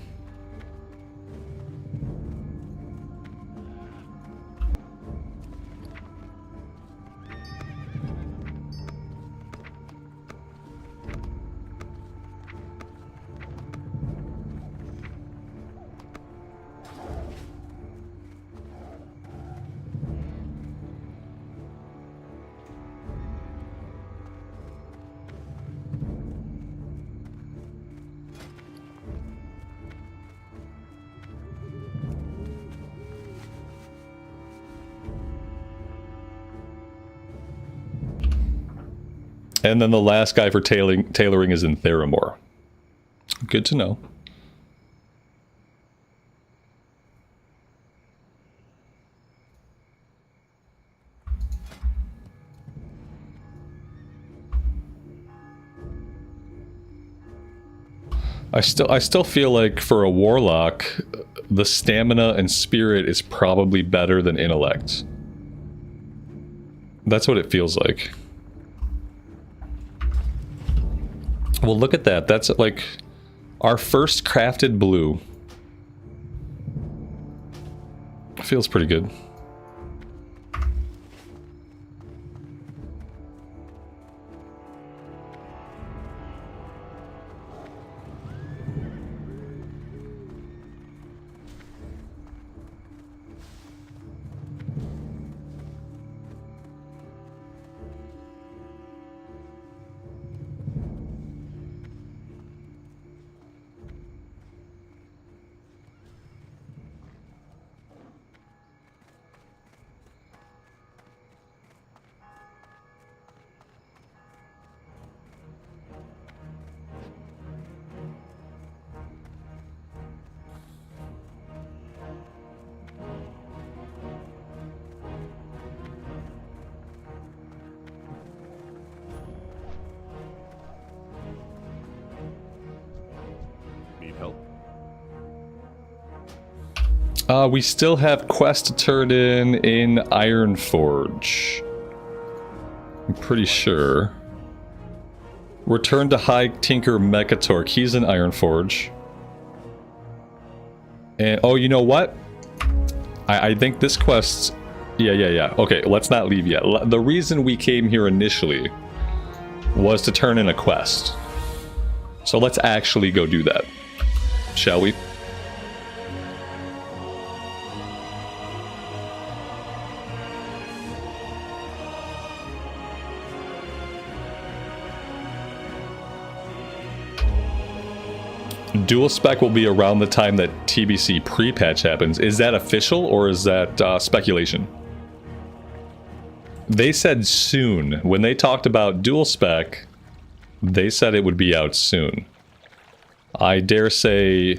And then the last guy for tailoring is in Theramore. Good to know. I still feel like for a Warlock, the stamina and spirit is probably better than intellect. That's what it feels like. Well, look at that. That's like our first crafted blue. Feels pretty good. Need help? We still have quest to turn in Ironforge. I'm pretty sure. Return to High Tinker Mechatorque. He's in Ironforge. And oh, you know what? I think this quest... Yeah. Okay, let's not leave yet. The reason we came here initially was to turn in a quest. So let's actually go do that. Shall we? Dual spec will be around the time that TBC pre-patch happens. Is that official or is that speculation? They said soon. When they talked about dual spec, they said it would be out soon. I dare say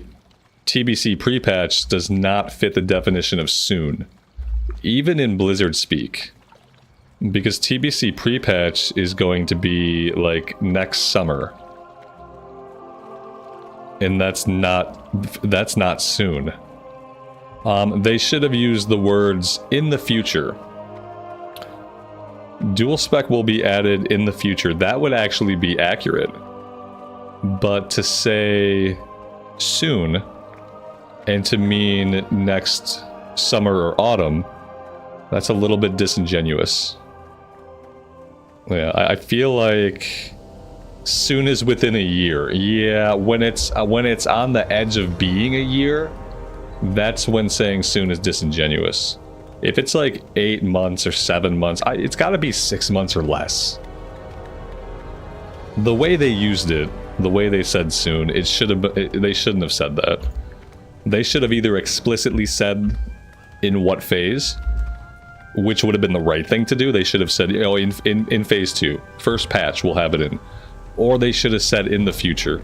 TBC pre-patch does not fit the definition of soon. Even in Blizzard speak. Because TBC pre-patch is going to be like next summer. And that's not soon. They should have used the words in the future. Dual spec will be added in the future. That would actually be accurate. But to say soon and to mean next summer or autumn, that's a little bit disingenuous. Yeah, I feel like soon is within a year. Yeah, when it's on the edge of being a year, that's when saying soon is disingenuous. If it's like 8 months or 7 months, it's got to be 6 months or less. The way they used it, the way they said soon, they shouldn't have said that. They should have either explicitly said in what phase, which would have been the right thing to do. They should have said, you know, in phase 2, first patch we'll have it in. Or they should have said in the future.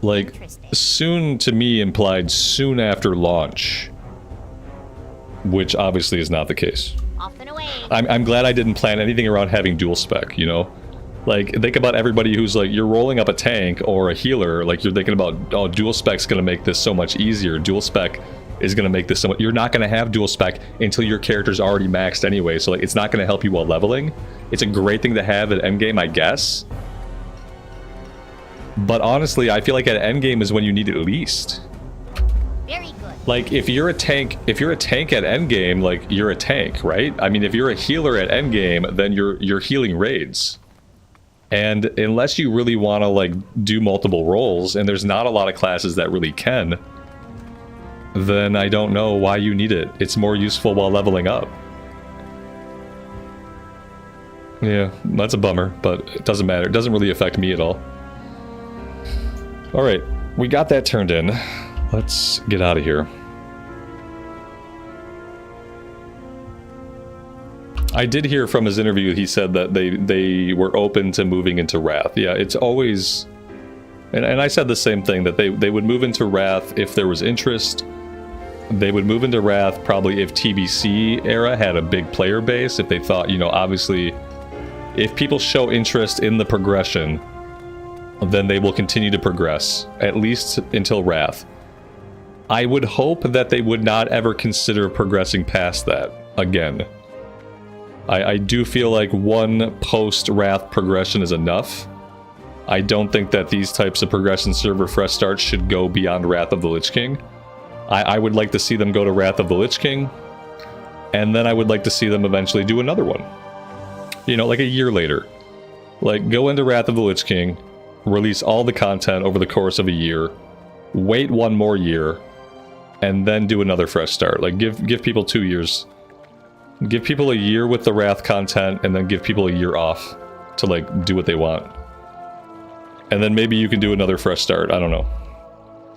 Like, soon to me implied soon after launch. Which obviously is not the case. Off and away. I'm glad I didn't plan anything around having dual spec, you know? Like, think about everybody who's like, you're rolling up a tank or a healer, like you're thinking about, oh, dual spec's gonna make this so much easier. Dual spec is gonna make this so much... You're not gonna have dual spec until your character's already maxed anyway, so like, it's not gonna help you while leveling. It's a great thing to have at endgame, I guess. But honestly, I feel like at endgame is when you need it least. Very good. Like, if you're a tank at endgame, like, you're a tank, right? I mean, if you're a healer at endgame, then you're healing raids. And unless you really want to, like, do multiple roles, and there's not a lot of classes that really can, then I don't know why you need it. It's more useful while leveling up. Yeah, that's a bummer, but it doesn't matter. It doesn't really affect me at all. Alright, we got that turned in. Let's get out of here. I did hear from his interview, he said that they were open to moving into Wrath. Yeah, it's always... And I said the same thing, that they would move into Wrath if there was interest. They would move into Wrath probably if TBC era had a big player base, if they thought, you know, obviously, if people show interest in the progression, then they will continue to progress, at least until Wrath. I would hope that they would not ever consider progressing past that again. I do feel like one post-Wrath progression is enough. I don't think that these types of progression server fresh starts should go beyond Wrath of the Lich King. I would like to see them go to Wrath of the Lich King, and then I would like to see them eventually do another one. You know, like a year later. Like, go into Wrath of the Lich King, release all the content over the course of a year, wait one more year, and then do another fresh start. Like, give people 2 years. Give people a year with the Wrath content, and then give people a year off to, like, do what they want. And then maybe you can do another fresh start. I don't know.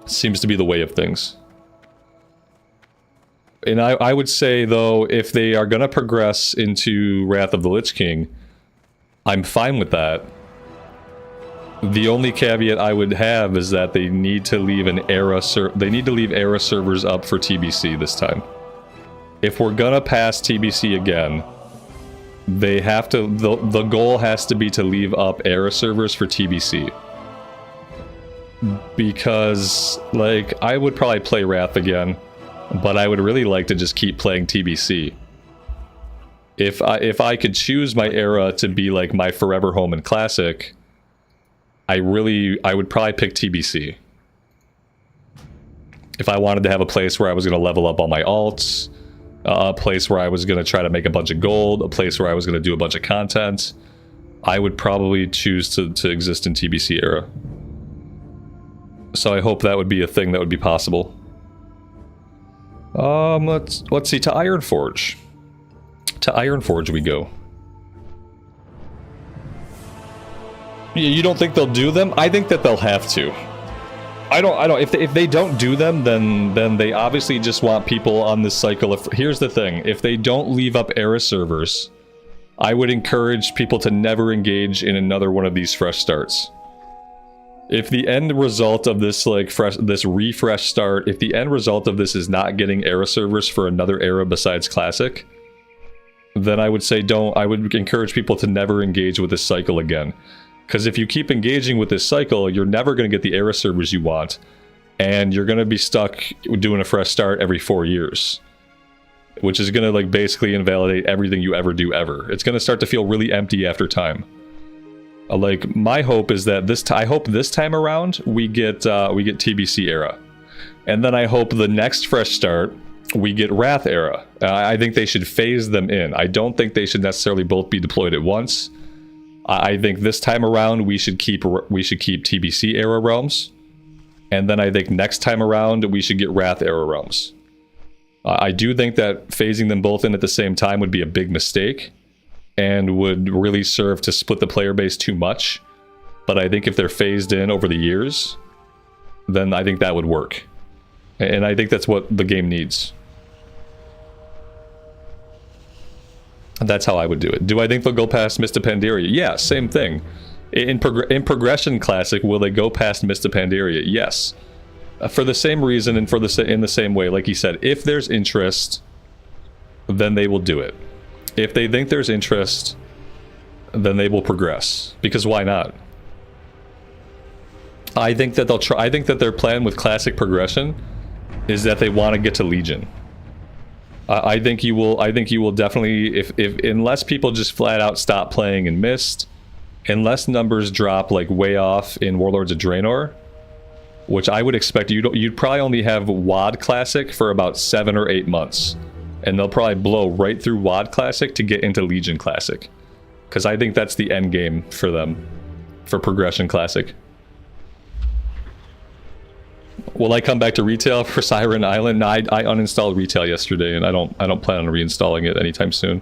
Seems to be the way of things. And I would say, though, if they are going to progress into Wrath of the Lich King, I'm fine with that. The only caveat I would have is that they need to leave an era era servers up for TBC this time. If we're gonna pass TBC again, they have to, the goal has to be to leave up era servers for TBC. Because, like, I would probably play Wrath again, but I would really like to just keep playing TBC. If I could choose my era to be like my forever home in Classic, I would probably pick TBC. If I wanted to have a place where I was going to level up all my alts, a place where I was going to try to make a bunch of gold, a place where I was going to do a bunch of content, I would probably choose to exist in TBC era. So I hope that would be a thing that would be possible. Let's see, to Ironforge. To Ironforge we go. You don't think they'll do them? I think that they'll have to. I don't. If they don't do them, then they obviously just want people on this cycle. Here's the thing: if they don't leave up era servers, I would encourage people to never engage in another one of these fresh starts. If the end result of this this refresh start, if the end result of this is not getting era servers for another era besides Classic, then I would say I would encourage people to never engage with this cycle again. Because if you keep engaging with this cycle, you're never going to get the era servers you want, and you're going to be stuck doing a fresh start every 4 years, which is going to like basically invalidate everything you ever do ever. It's going to start to feel really empty after time. Like, my hope is that I hope this time around we get TBC era, and then I hope the next fresh start we get Wrath era. I think they should phase them in. I don't think they should necessarily both be deployed at once. I think this time around we should keep TBC era realms, and then I think next time around we should get Wrath era realms. I do think that phasing them both in at the same time would be a big mistake and would really serve to split the player base too much. But I think if they're phased in over the years, then I think that would work. And I think that's what the game needs. That's how I would do it. Do I think they'll go past Mist of Pandaria? Yeah, same thing. In Progression Classic, will they go past Mist of Pandaria? Yes. For the same reason and in the same way, like he said, if there's interest, then they will do it. If they think there's interest, then they will progress. Because why not? I think that they'll try. I think that their plan with Classic Progression is that they want to get to Legion. I think you will definitely, if unless people just flat out stop playing in Mist, unless numbers drop like way off in Warlords of Draenor, which I would expect you'd probably only have WoD Classic for about 7 or 8 months, and they'll probably blow right through WoD Classic to get into Legion Classic, because I think that's the end game for them, for Progression Classic. Will I come back to retail for Siren Island? No, I uninstalled retail yesterday, and I don't plan on reinstalling it anytime soon.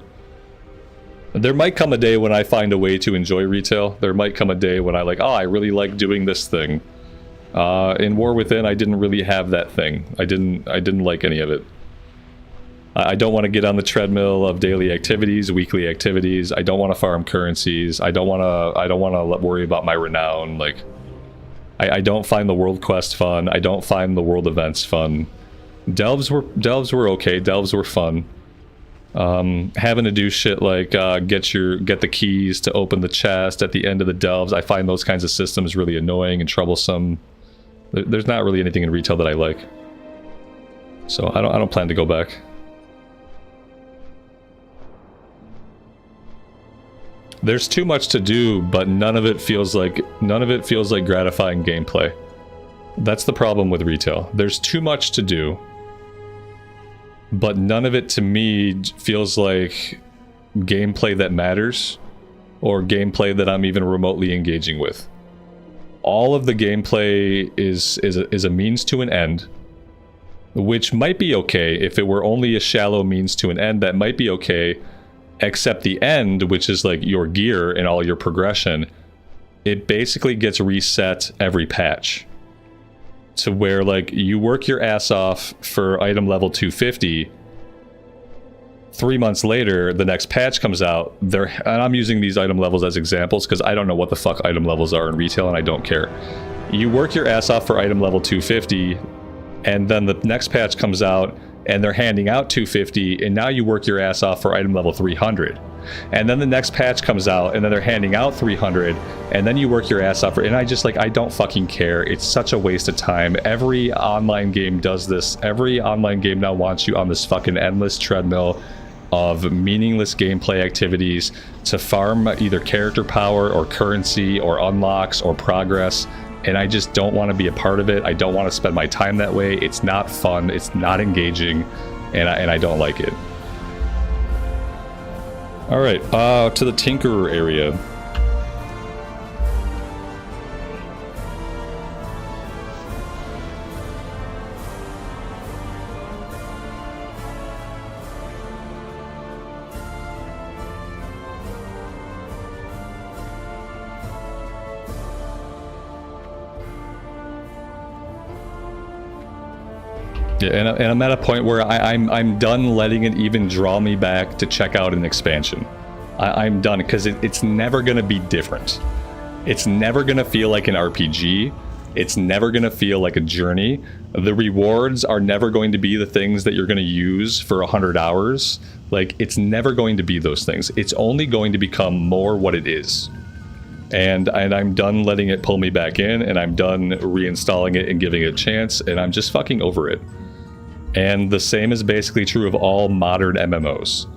There might come a day when I find a way to enjoy retail. There might come a day when I I really like doing this thing. In War Within, I didn't really have that thing. I didn't like any of it. I don't want to get on the treadmill of daily activities, weekly activities. I don't want to farm currencies. I don't want to worry about my renown. Like, I don't find the world quest fun. I don't find the world events fun. Delves were okay. Delves were fun. Having to do shit like get the keys to open the chest at the end of the delves, I find those kinds of systems really annoying and troublesome. There's not really anything in retail that I like, so I don't plan to go back. There's too much to do, but none of it feels like gratifying gameplay. That's the problem with retail. There's too much to do, but none of it to me feels like gameplay that matters, or gameplay that I'm even remotely engaging with. All of the gameplay is a means to an end, which might be okay. If it were only a shallow means to an end, that might be okay. Except the end, which is like your gear and all your progression, it basically gets reset every patch. To where like you work your ass off for item level 250, 3 months later the next patch comes out, and I'm using these item levels as examples because I don't know what the fuck item levels are in retail and I don't care. You work your ass off for item level 250, and then the next patch comes out and they're handing out 250, and now you work your ass off for item level 300. And then the next patch comes out and then they're handing out 300, and then you work your ass off for, and I don't fucking care. It's such a waste of time. Every online game does this. Every online game now wants you on this fucking endless treadmill of meaningless gameplay activities to farm either character power or currency or unlocks or progress. And I just don't want to be a part of it. I don't want to spend my time that way. It's not fun. It's not engaging, and I don't like it. All right, to the Tinkerer area. Yeah, and I'm at a point where I'm done letting it even draw me back to check out an expansion. I'm done, because it's never going to be different. It's never going to feel like an RPG It's never going to feel like a journey. The rewards are never going to be the things that you're going to use for 100 hours. Like, it's never going to be those things. It's only going to become more what it is. And I'm done letting it pull me back in, and I'm done reinstalling it and giving it a chance, and I'm just fucking over it. And the same is basically true of all modern MMOs.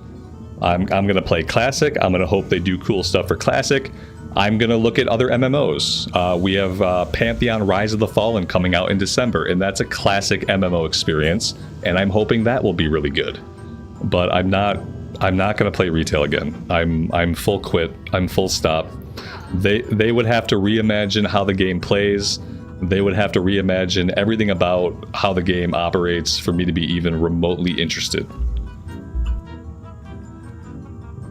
I'm going to play Classic. I'm going to hope they do cool stuff for Classic. I'm going to look at other MMOs. We have Pantheon Rise of the Fallen coming out in December, and that's a classic MMO experience, and I'm hoping that will be really good. But I'm not going to play retail again. I'm full quit. I'm full stop. They would have to reimagine how the game plays. They would have to reimagine everything about how the game operates for me to be even remotely interested.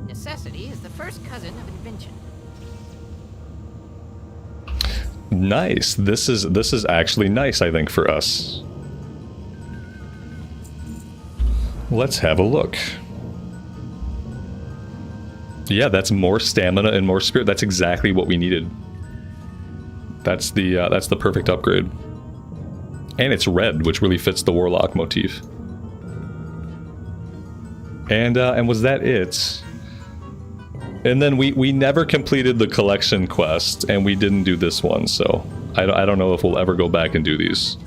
Necessity is the first cousin of invention. Nice. This is actually nice, I think, for us. Let's have a look. Yeah, that's more stamina and more spirit. That's exactly what we needed. That's the perfect upgrade. And it's red, which really fits the Warlock motif. And was that it? And then we never completed the collection quest, and we didn't do this one, so I don't know if we'll ever go back and do these.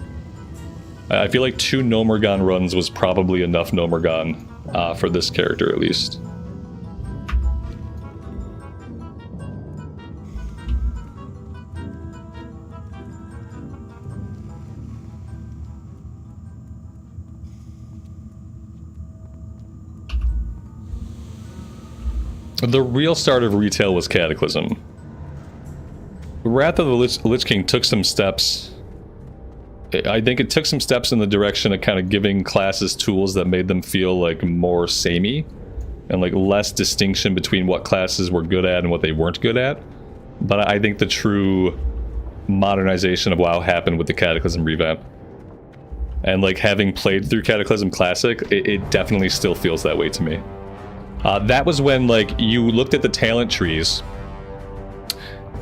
I feel like 2 Nomergon runs was probably enough Nomergon for this character, at least. The real start of retail was Cataclysm. Wrath of the Lich King took some steps. I think it took some steps in the direction of kind of giving classes tools that made them feel like more samey and like less distinction between what classes were good at and what they weren't good at. But I think the true modernization of WoW happened with the Cataclysm revamp. And like having played through Cataclysm Classic, it definitely still feels that way to me. That was when like you looked at the talent trees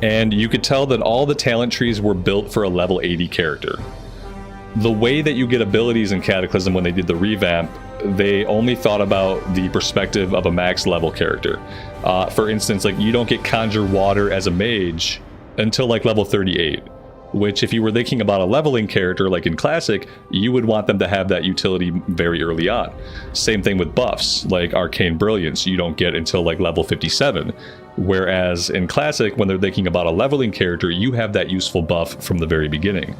and you could tell that all the talent trees were built for a level 80 character. The way that you get abilities in Cataclysm when they did the revamp, they only thought about the perspective of a max level character. For instance, like you don't get Conjure Water as a mage until like level 38. Which if you were thinking about a leveling character like in Classic, you would want them to have that utility very early on. Same thing with buffs, like Arcane Brilliance, you don't get until like level 57. Whereas in Classic, when they're thinking about a leveling character, you have that useful buff from the very beginning.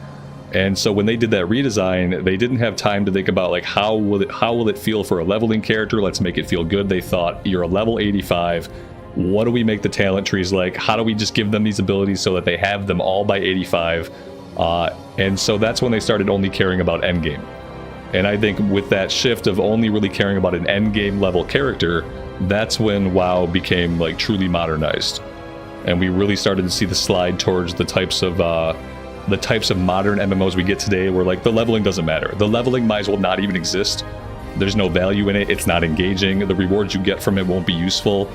And so when they did that redesign, they didn't have time to think about like how will it feel for a leveling character, let's make it feel good. They thought, you're a level 85, what do we make the talent trees like? How do we just give them these abilities so that they have them all by 85? And so that's when they started only caring about endgame. And I think with that shift of only really caring about an endgame level character, that's when WoW became like truly modernized. And we really started to see the slide towards the types of modern MMOs we get today where like the leveling doesn't matter. The leveling might as well not even exist. There's no value in it. It's not engaging. The rewards you get from it won't be useful.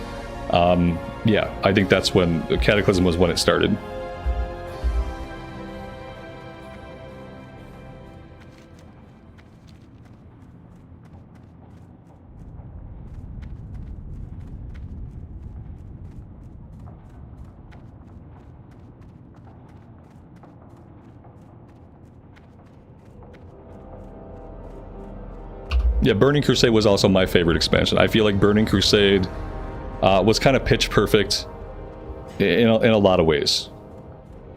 Yeah, I think that's when Cataclysm was when it started. Yeah, Burning Crusade was also my favorite expansion. I feel like Burning Crusade was kind of pitch perfect in a lot of ways.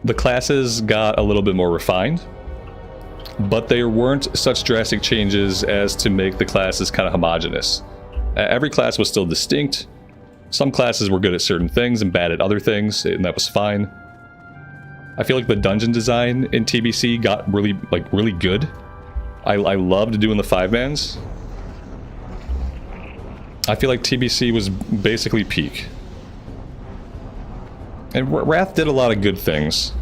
The classes got a little bit more refined, but there weren't such drastic changes as to make the classes kind of homogenous. Every class was still distinct. Some classes were good at certain things and bad at other things, and that was fine. I feel like the dungeon design in TBC got really good. I loved doing the 5-mans. I feel like TBC was basically peak. And Wrath did a lot of good things,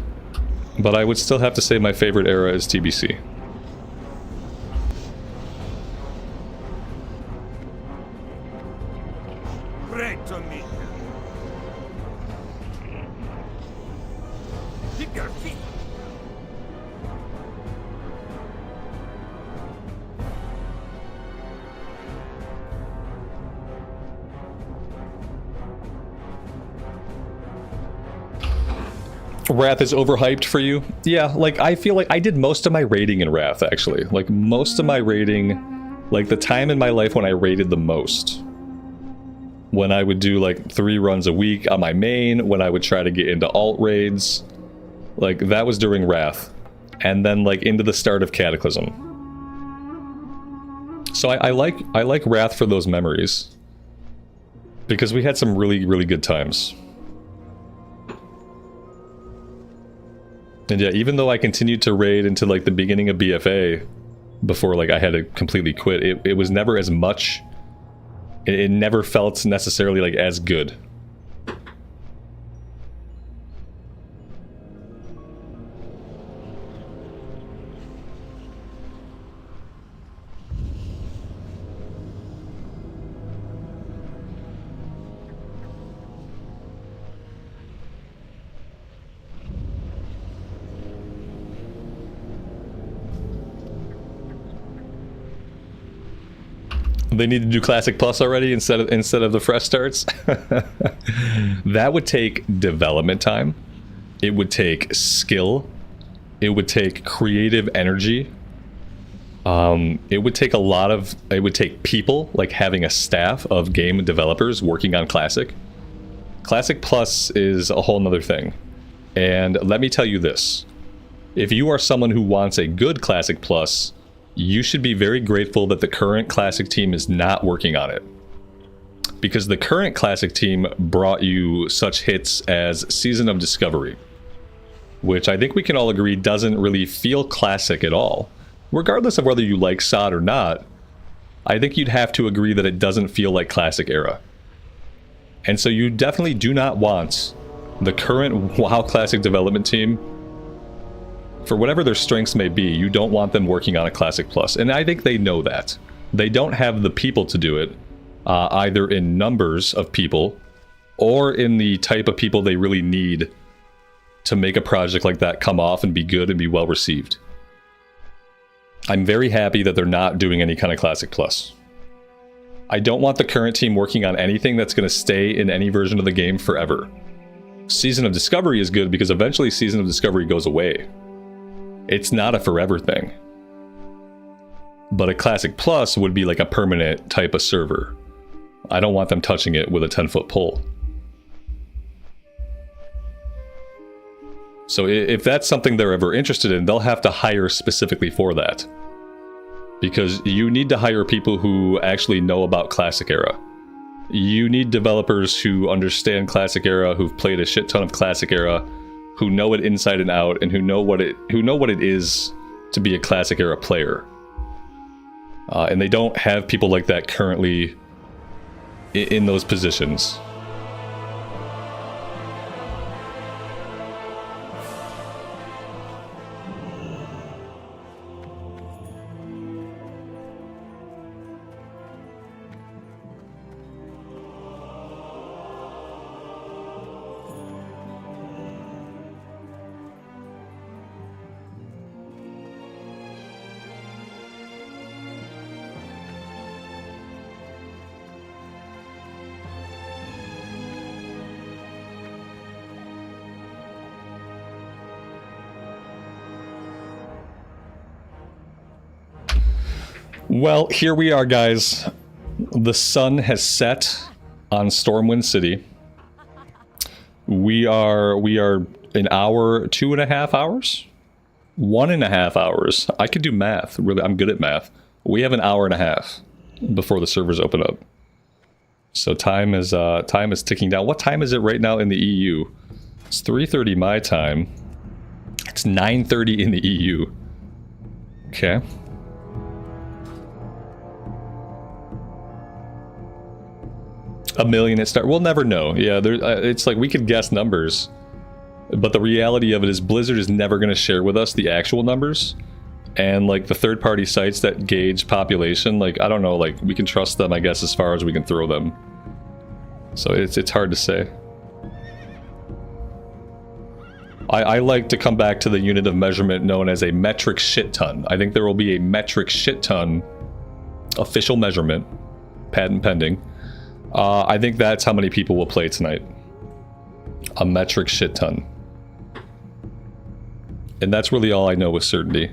but I would still have to say my favorite era is TBC. Wrath is overhyped for you? Yeah, like, I feel like I did most of my raiding in Wrath, actually. Like, most of my raiding, like, the time in my life when I raided the most. When I would do, like, 3 runs a week on my main, when I would try to get into alt raids. Like, that was during Wrath. And then, like, into the start of Cataclysm. So I like Wrath for those memories. Because we had some really, really good times. And yeah, even though I continued to raid into like the beginning of BFA before like I had to completely quit, it was never as much. It never felt necessarily like as good. They need to do Classic Plus already instead of the fresh starts. That would take development time. It would take skill. It would take creative energy. It would take it would take people, like having a staff of game developers working on Classic. Classic Plus is a whole nother thing. And let me tell you this. If you are someone who wants a good Classic Plus, you should be very grateful that the current Classic team is not working on it. Because the current Classic team brought you such hits as Season of Discovery, which I think we can all agree doesn't really feel classic at all. Regardless of whether you like SOD or not, I think you'd have to agree that it doesn't feel like Classic era. And so you definitely do not want the current WoW Classic development team, for whatever their strengths may be, you don't want them working on a Classic Plus. And I think they know that. They don't have the people to do it, either in numbers of people, or in the type of people they really need to make a project like that come off and be good and be well received. I'm very happy that they're not doing any kind of Classic Plus. I don't want the current team working on anything that's going to stay in any version of the game forever. Season of Discovery is good because eventually Season of Discovery goes away. It's not a forever thing. But a Classic Plus would be like a permanent type of server. I don't want them touching it with a 10-foot pole. So if that's something they're ever interested in, they'll have to hire specifically for that. Because you need to hire people who actually know about Classic Era. You need developers who understand Classic Era, who've played a shit ton of Classic Era, who know it inside and out, and who know what it is to be a Classic Era player. And they don't have people like that currently in those positions. Well, here we are, guys. The sun has set on Stormwind City. We are an hour, 2.5 hours? 1.5 hours. I could do math. Really, I'm good at math. We have an hour and a half before the servers open up. So time is ticking down. What time is it right now in the EU? It's 3:30 my time. It's 9:30 in the EU. Okay. A million at start. We'll never know. Yeah, it's like we could guess numbers, but the reality of it is Blizzard is never going to share with us the actual numbers, and like the third-party sites that gauge population, like I don't know, like we can trust them, I guess, as far as we can throw them. So it's hard to say. I like to come back to the unit of measurement known as a metric shit ton. I think there will be a metric shit ton official measurement, patent pending. I think that's how many people will play tonight. A metric shit ton. And that's really all I know with certainty.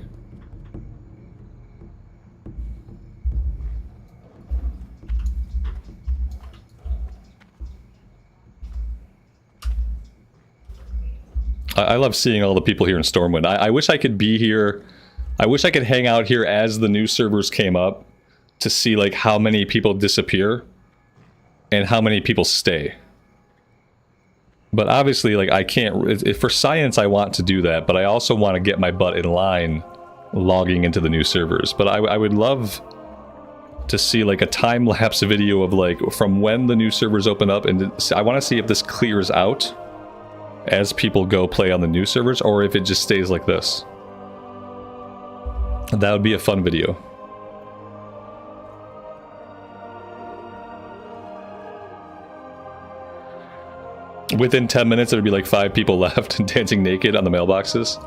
I love seeing all the people here in Stormwind. I wish I could be here. I wish I could hang out here as the new servers came up to see like how many people disappear and how many people stay. But obviously, like, I can't... For science, I want to do that, but I also want to get my butt in line logging into the new servers. But I would love to see, like, a time-lapse video of, like, from when the new servers open up, and I want to see if this clears out as people go play on the new servers, or if it just stays like this. That would be a fun video. Within 10 minutes, there'd be like 5 people left dancing naked on the mailboxes.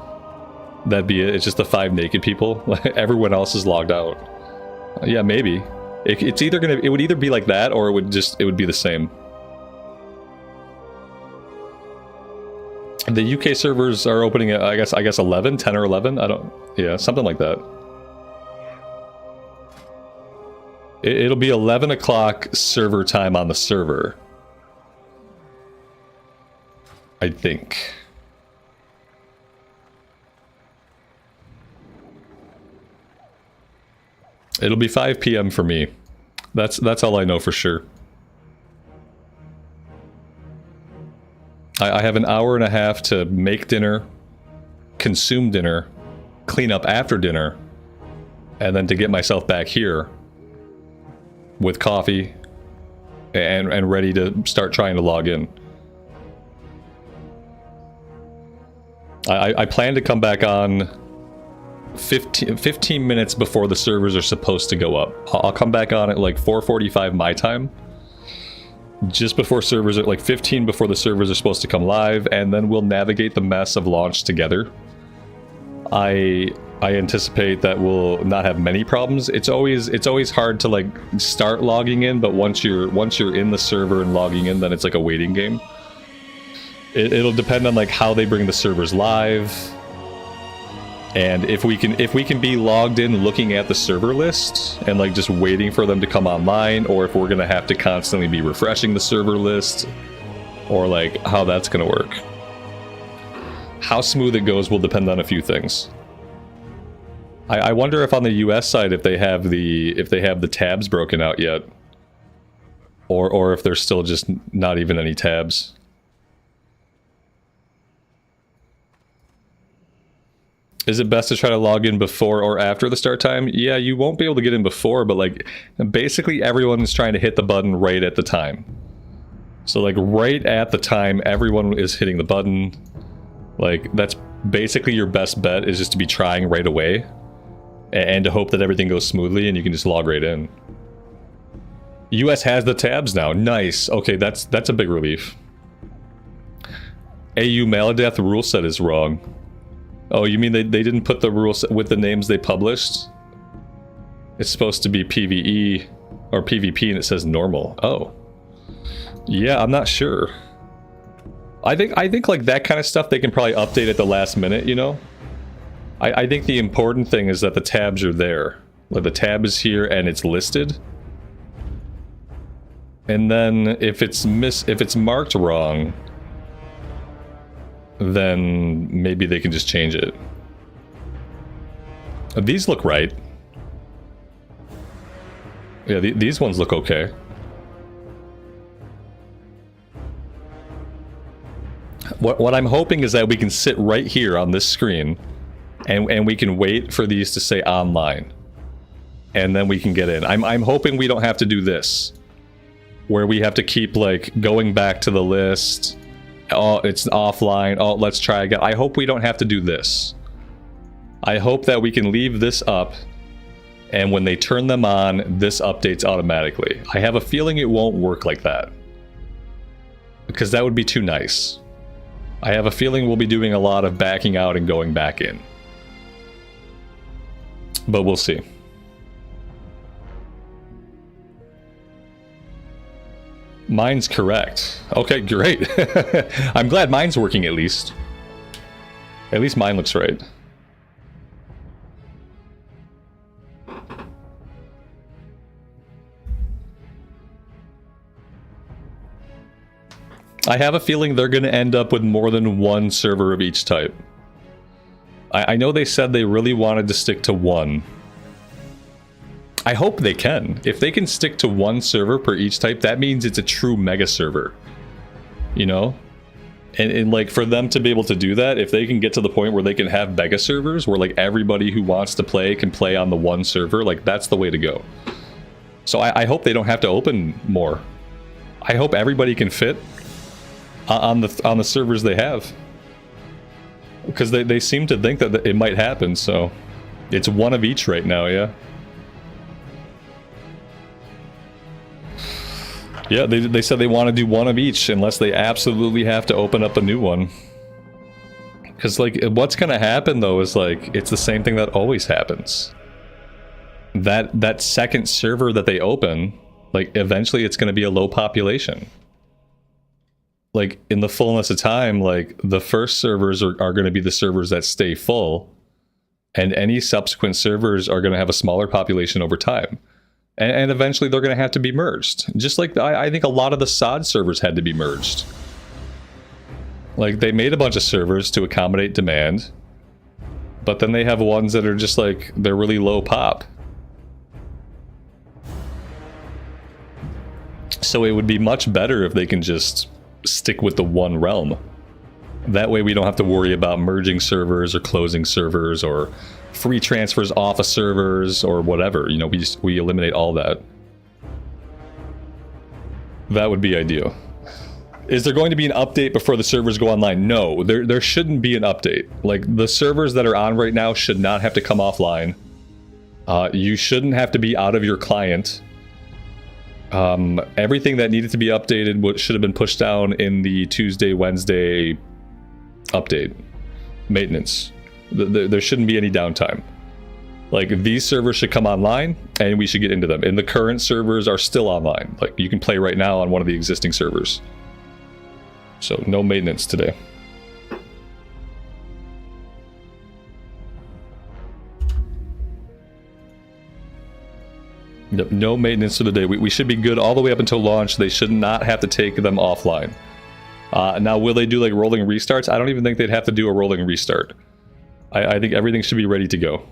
That'd be it. It's just the 5 naked people. Everyone else is logged out. Yeah, maybe. It's either gonna. It would either be like that, or it would be the same. The UK servers are opening at I guess 11, 10 or 11. I don't. Yeah, something like that. It'll be 11 o'clock server time on the server. I think. It'll be 5 p.m. for me. That's all I know for sure. I have an hour and a half to make dinner, consume dinner, clean up after dinner, and then to get myself back here with coffee and ready to start trying to log in. I plan to come back on 15 minutes before the servers are supposed to go up. I'll come back on at like 4:45 my time. Just before servers are like 15 before the servers are supposed to come live, and then we'll navigate the mess of launch together. I anticipate that we'll not have many problems. It's always hard to like start logging in, but once you're in the server and logging in, then it's like a waiting game. It'll depend on like how they bring the servers live, and if we can be logged in looking at the server list and like just waiting for them to come online, or if we're gonna have to constantly be refreshing the server list, or like how that's gonna work. How smooth it goes will depend on a few things. I wonder if on the US side if they have the tabs broken out yet, or if there's still just not even any tabs. Is it best to try to log in before or after the start time? Yeah, you won't be able to get in before, but like basically everyone is trying to hit the button right at the time. So like right at the time everyone is hitting the button. Like that's basically your best bet, is just to be trying right away and to hope that everything goes smoothly and you can just log right in. US has the tabs now. Nice. Okay, that's a big relief. AU Maladeath rule set is wrong. Oh, you mean they didn't put the rules with the names they published? It's supposed to be PvE or PvP and it says normal. Oh. Yeah, I'm not sure. I think like that kind of stuff they can probably update at the last minute, you know? I think the important thing is that the tabs are there. Like the tab is here and it's listed. And then if it's marked wrong, then maybe they can just change it. These look right. Yeah, these ones look okay. What I'm hoping is that we can sit right here on this screen and we can wait for these to say online. And then we can get in. I'm hoping we don't have to do this, where we have to keep like going back to the list. Oh, it's offline. Oh, let's try again. I hope we don't have to do this. I hope that we can leave this up, and when they turn them on, this updates automatically. I have a feeling it won't work like that, because that would be too nice. I have a feeling we'll be doing a lot of backing out and going back in. But we'll see. Mine's correct. Okay, great. I'm glad mine's working at least. At least mine looks right. I have a feeling they're going to end up with more than one server of each type. I know they said they really wanted to stick to one. I hope they can. If they can stick to one server per each type, that means it's a true mega server. You know? And like, for them to be able to do that, if they can get to the point where they can have mega servers, where like everybody who wants to play can play on the one server, like that's the way to go. So I hope they don't have to open more. I hope everybody can fit on the servers they have, because they seem to think that it might happen. So it's one of each right now. Yeah, they said they want to do one of each unless they absolutely have to open up a new one. Because like, what's gonna happen though is like, it's the same thing that always happens. That second server that they open, like eventually it's gonna be a low population. Like, in the fullness of time, like, the first servers are going to be the servers that stay full, and any subsequent servers are going to have a smaller population over time. And eventually they're going to have to be merged. Just like, I think a lot of the SOD servers had to be merged. Like, they made a bunch of servers to accommodate demand, but then they have ones that are just like, they're really low pop. So it would be much better if they can just stick with the one realm. That way we don't have to worry about merging servers or closing servers or free transfers off of servers or whatever. You know, we eliminate all that. That would be ideal. Is there going to be an update before the servers go online? No, there shouldn't be an update. Like, the servers that are on right now should not have to come offline. You shouldn't have to be out of your client. Everything that needed to be updated should have been pushed down in the Tuesday, Wednesday update. Maintenance. There shouldn't be any downtime. Like, these servers should come online, and we should get into them. And the current servers are still online. Like, you can play right now on one of the existing servers. So, no maintenance today. No maintenance for the day. We should be good all the way up until launch. They should not have to take them offline. Now, will they do like rolling restarts? I don't even think they'd have to do a rolling restart. I think everything should be ready to go.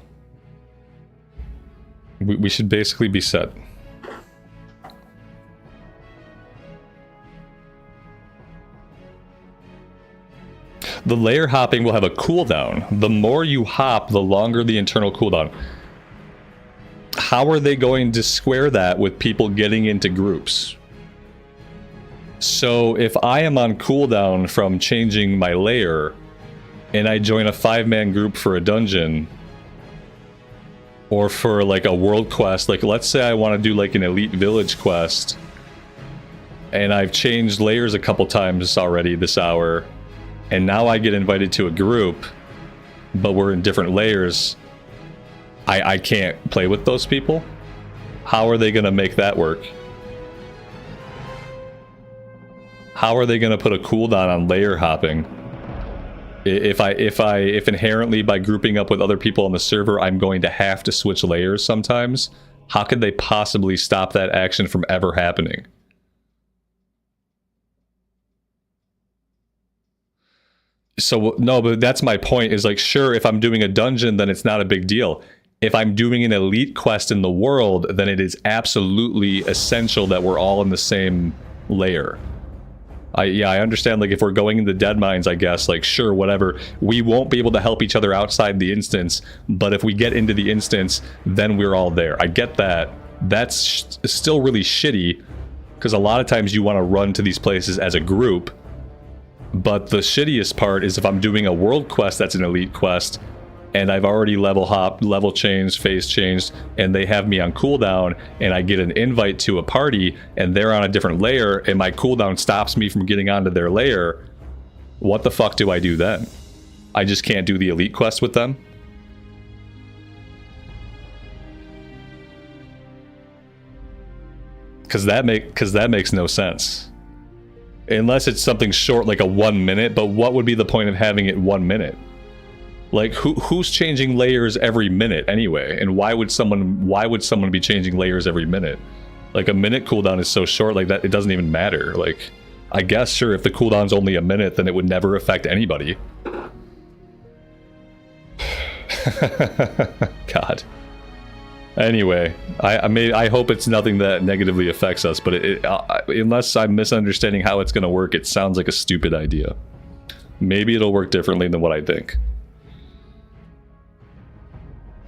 We should basically be set. The layer hopping will have a cooldown. The more you hop, the longer the internal cooldown. How are they going to square that with people getting into groups? So if I am on cooldown from changing my layer and I join a 5-man group for a dungeon or for like a world quest, like let's say I want to do like an elite village quest and I've changed layers a couple times already this hour and now I get invited to a group but we're in different layers, I can't play with those people? How are they going to make that work? How are they going to put a cooldown on layer hopping? If inherently by grouping up with other people on the server, I'm going to have to switch layers sometimes, how could they possibly stop that action from ever happening? So, no, but that's my point, is like, sure, if I'm doing a dungeon, then it's not a big deal. If I'm doing an elite quest in the world, then it is absolutely essential that we're all in the same layer. I understand, like, if we're going into dead mines, I guess, like, sure, whatever. We won't be able to help each other outside the instance, but if we get into the instance, then we're all there. I get that. That's still really shitty, because a lot of times you want to run to these places as a group, but the shittiest part is if I'm doing a world quest that's an elite quest, and I've already level hopped, level changed, phase changed, and they have me on cooldown, and I get an invite to a party, and they're on a different layer, and my cooldown stops me from getting onto their layer, what the fuck do I do then? I just can't do the elite quest with them? Because that makes no sense. Unless it's something short, like a 1 minute, but what would be the point of having it 1 minute? Like who's changing layers every minute anyway? And why would someone be changing layers every minute? Like a minute cooldown is so short, like that it doesn't even matter. Like I guess sure, if the cooldown's only a minute, then it would never affect anybody. God. Anyway, I hope it's nothing that negatively affects us, but unless I'm misunderstanding how it's going to work, it sounds like a stupid idea. Maybe it'll work differently than what I think.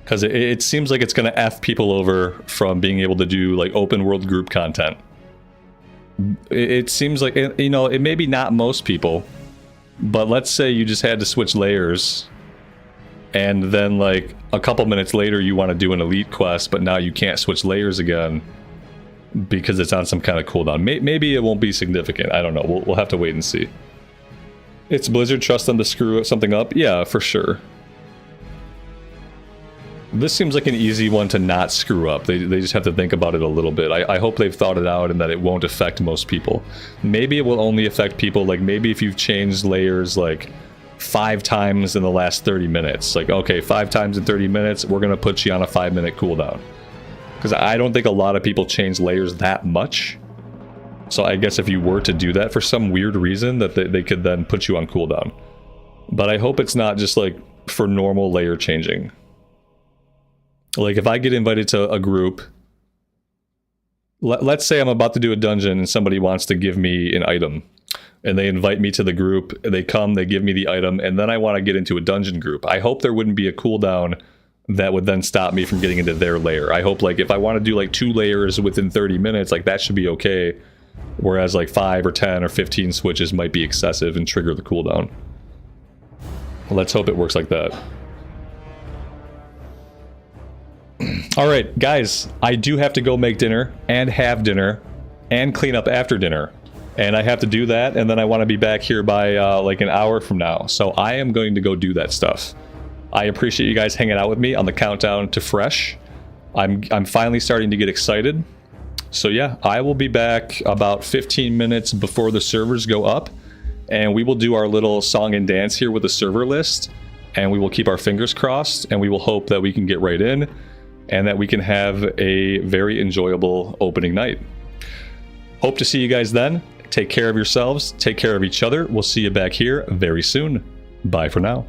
Because it seems like it's going to F people over from being able to do like open world group content. It seems like, you know, it may be not most people, but let's say you just had to switch layers and then like a couple minutes later you want to do an elite quest, but now you can't switch layers again because it's on some kind of cooldown. Maybe it won't be significant. I don't know. We'll have to wait and see. It's Blizzard, trust them to screw something up? Yeah, for sure. This seems like an easy one to not screw up. They just have to think about it a little bit. I hope they've thought it out and that it won't affect most people. Maybe it will only affect people, like maybe if you've changed layers like 5 times in the last 30 minutes. Like, okay, 5 times in 30 minutes, we're going to put you on a 5-minute cooldown. Because I don't think a lot of people change layers that much. So I guess if you were to do that for some weird reason, that they could then put you on cooldown. But I hope it's not just like for normal layer changing. Like if I get invited to a group, let's say I'm about to do a dungeon and somebody wants to give me an item and they invite me to the group, they come, they give me the item, and then I want to get into a dungeon group. I hope there wouldn't be a cooldown that would then stop me from getting into their layer. I hope like if I want to do like 2 layers within 30 minutes, like that should be okay. Whereas like 5 or 10 or 15 switches might be excessive and trigger the cooldown. Let's hope it works like that. Alright, guys, I do have to go make dinner, and have dinner, and clean up after dinner. And I have to do that, and then I want to be back here by like an hour from now. So I am going to go do that stuff. I appreciate you guys hanging out with me on the countdown to fresh. I'm finally starting to get excited. So yeah, I will be back about 15 minutes before the servers go up. And we will do our little song and dance here with the server list. And we will keep our fingers crossed, and we will hope that we can get right in. And that we can have a very enjoyable opening night. Hope to see you guys then. Take care of yourselves. Take care of each other. We'll see you back here very soon. Bye for now.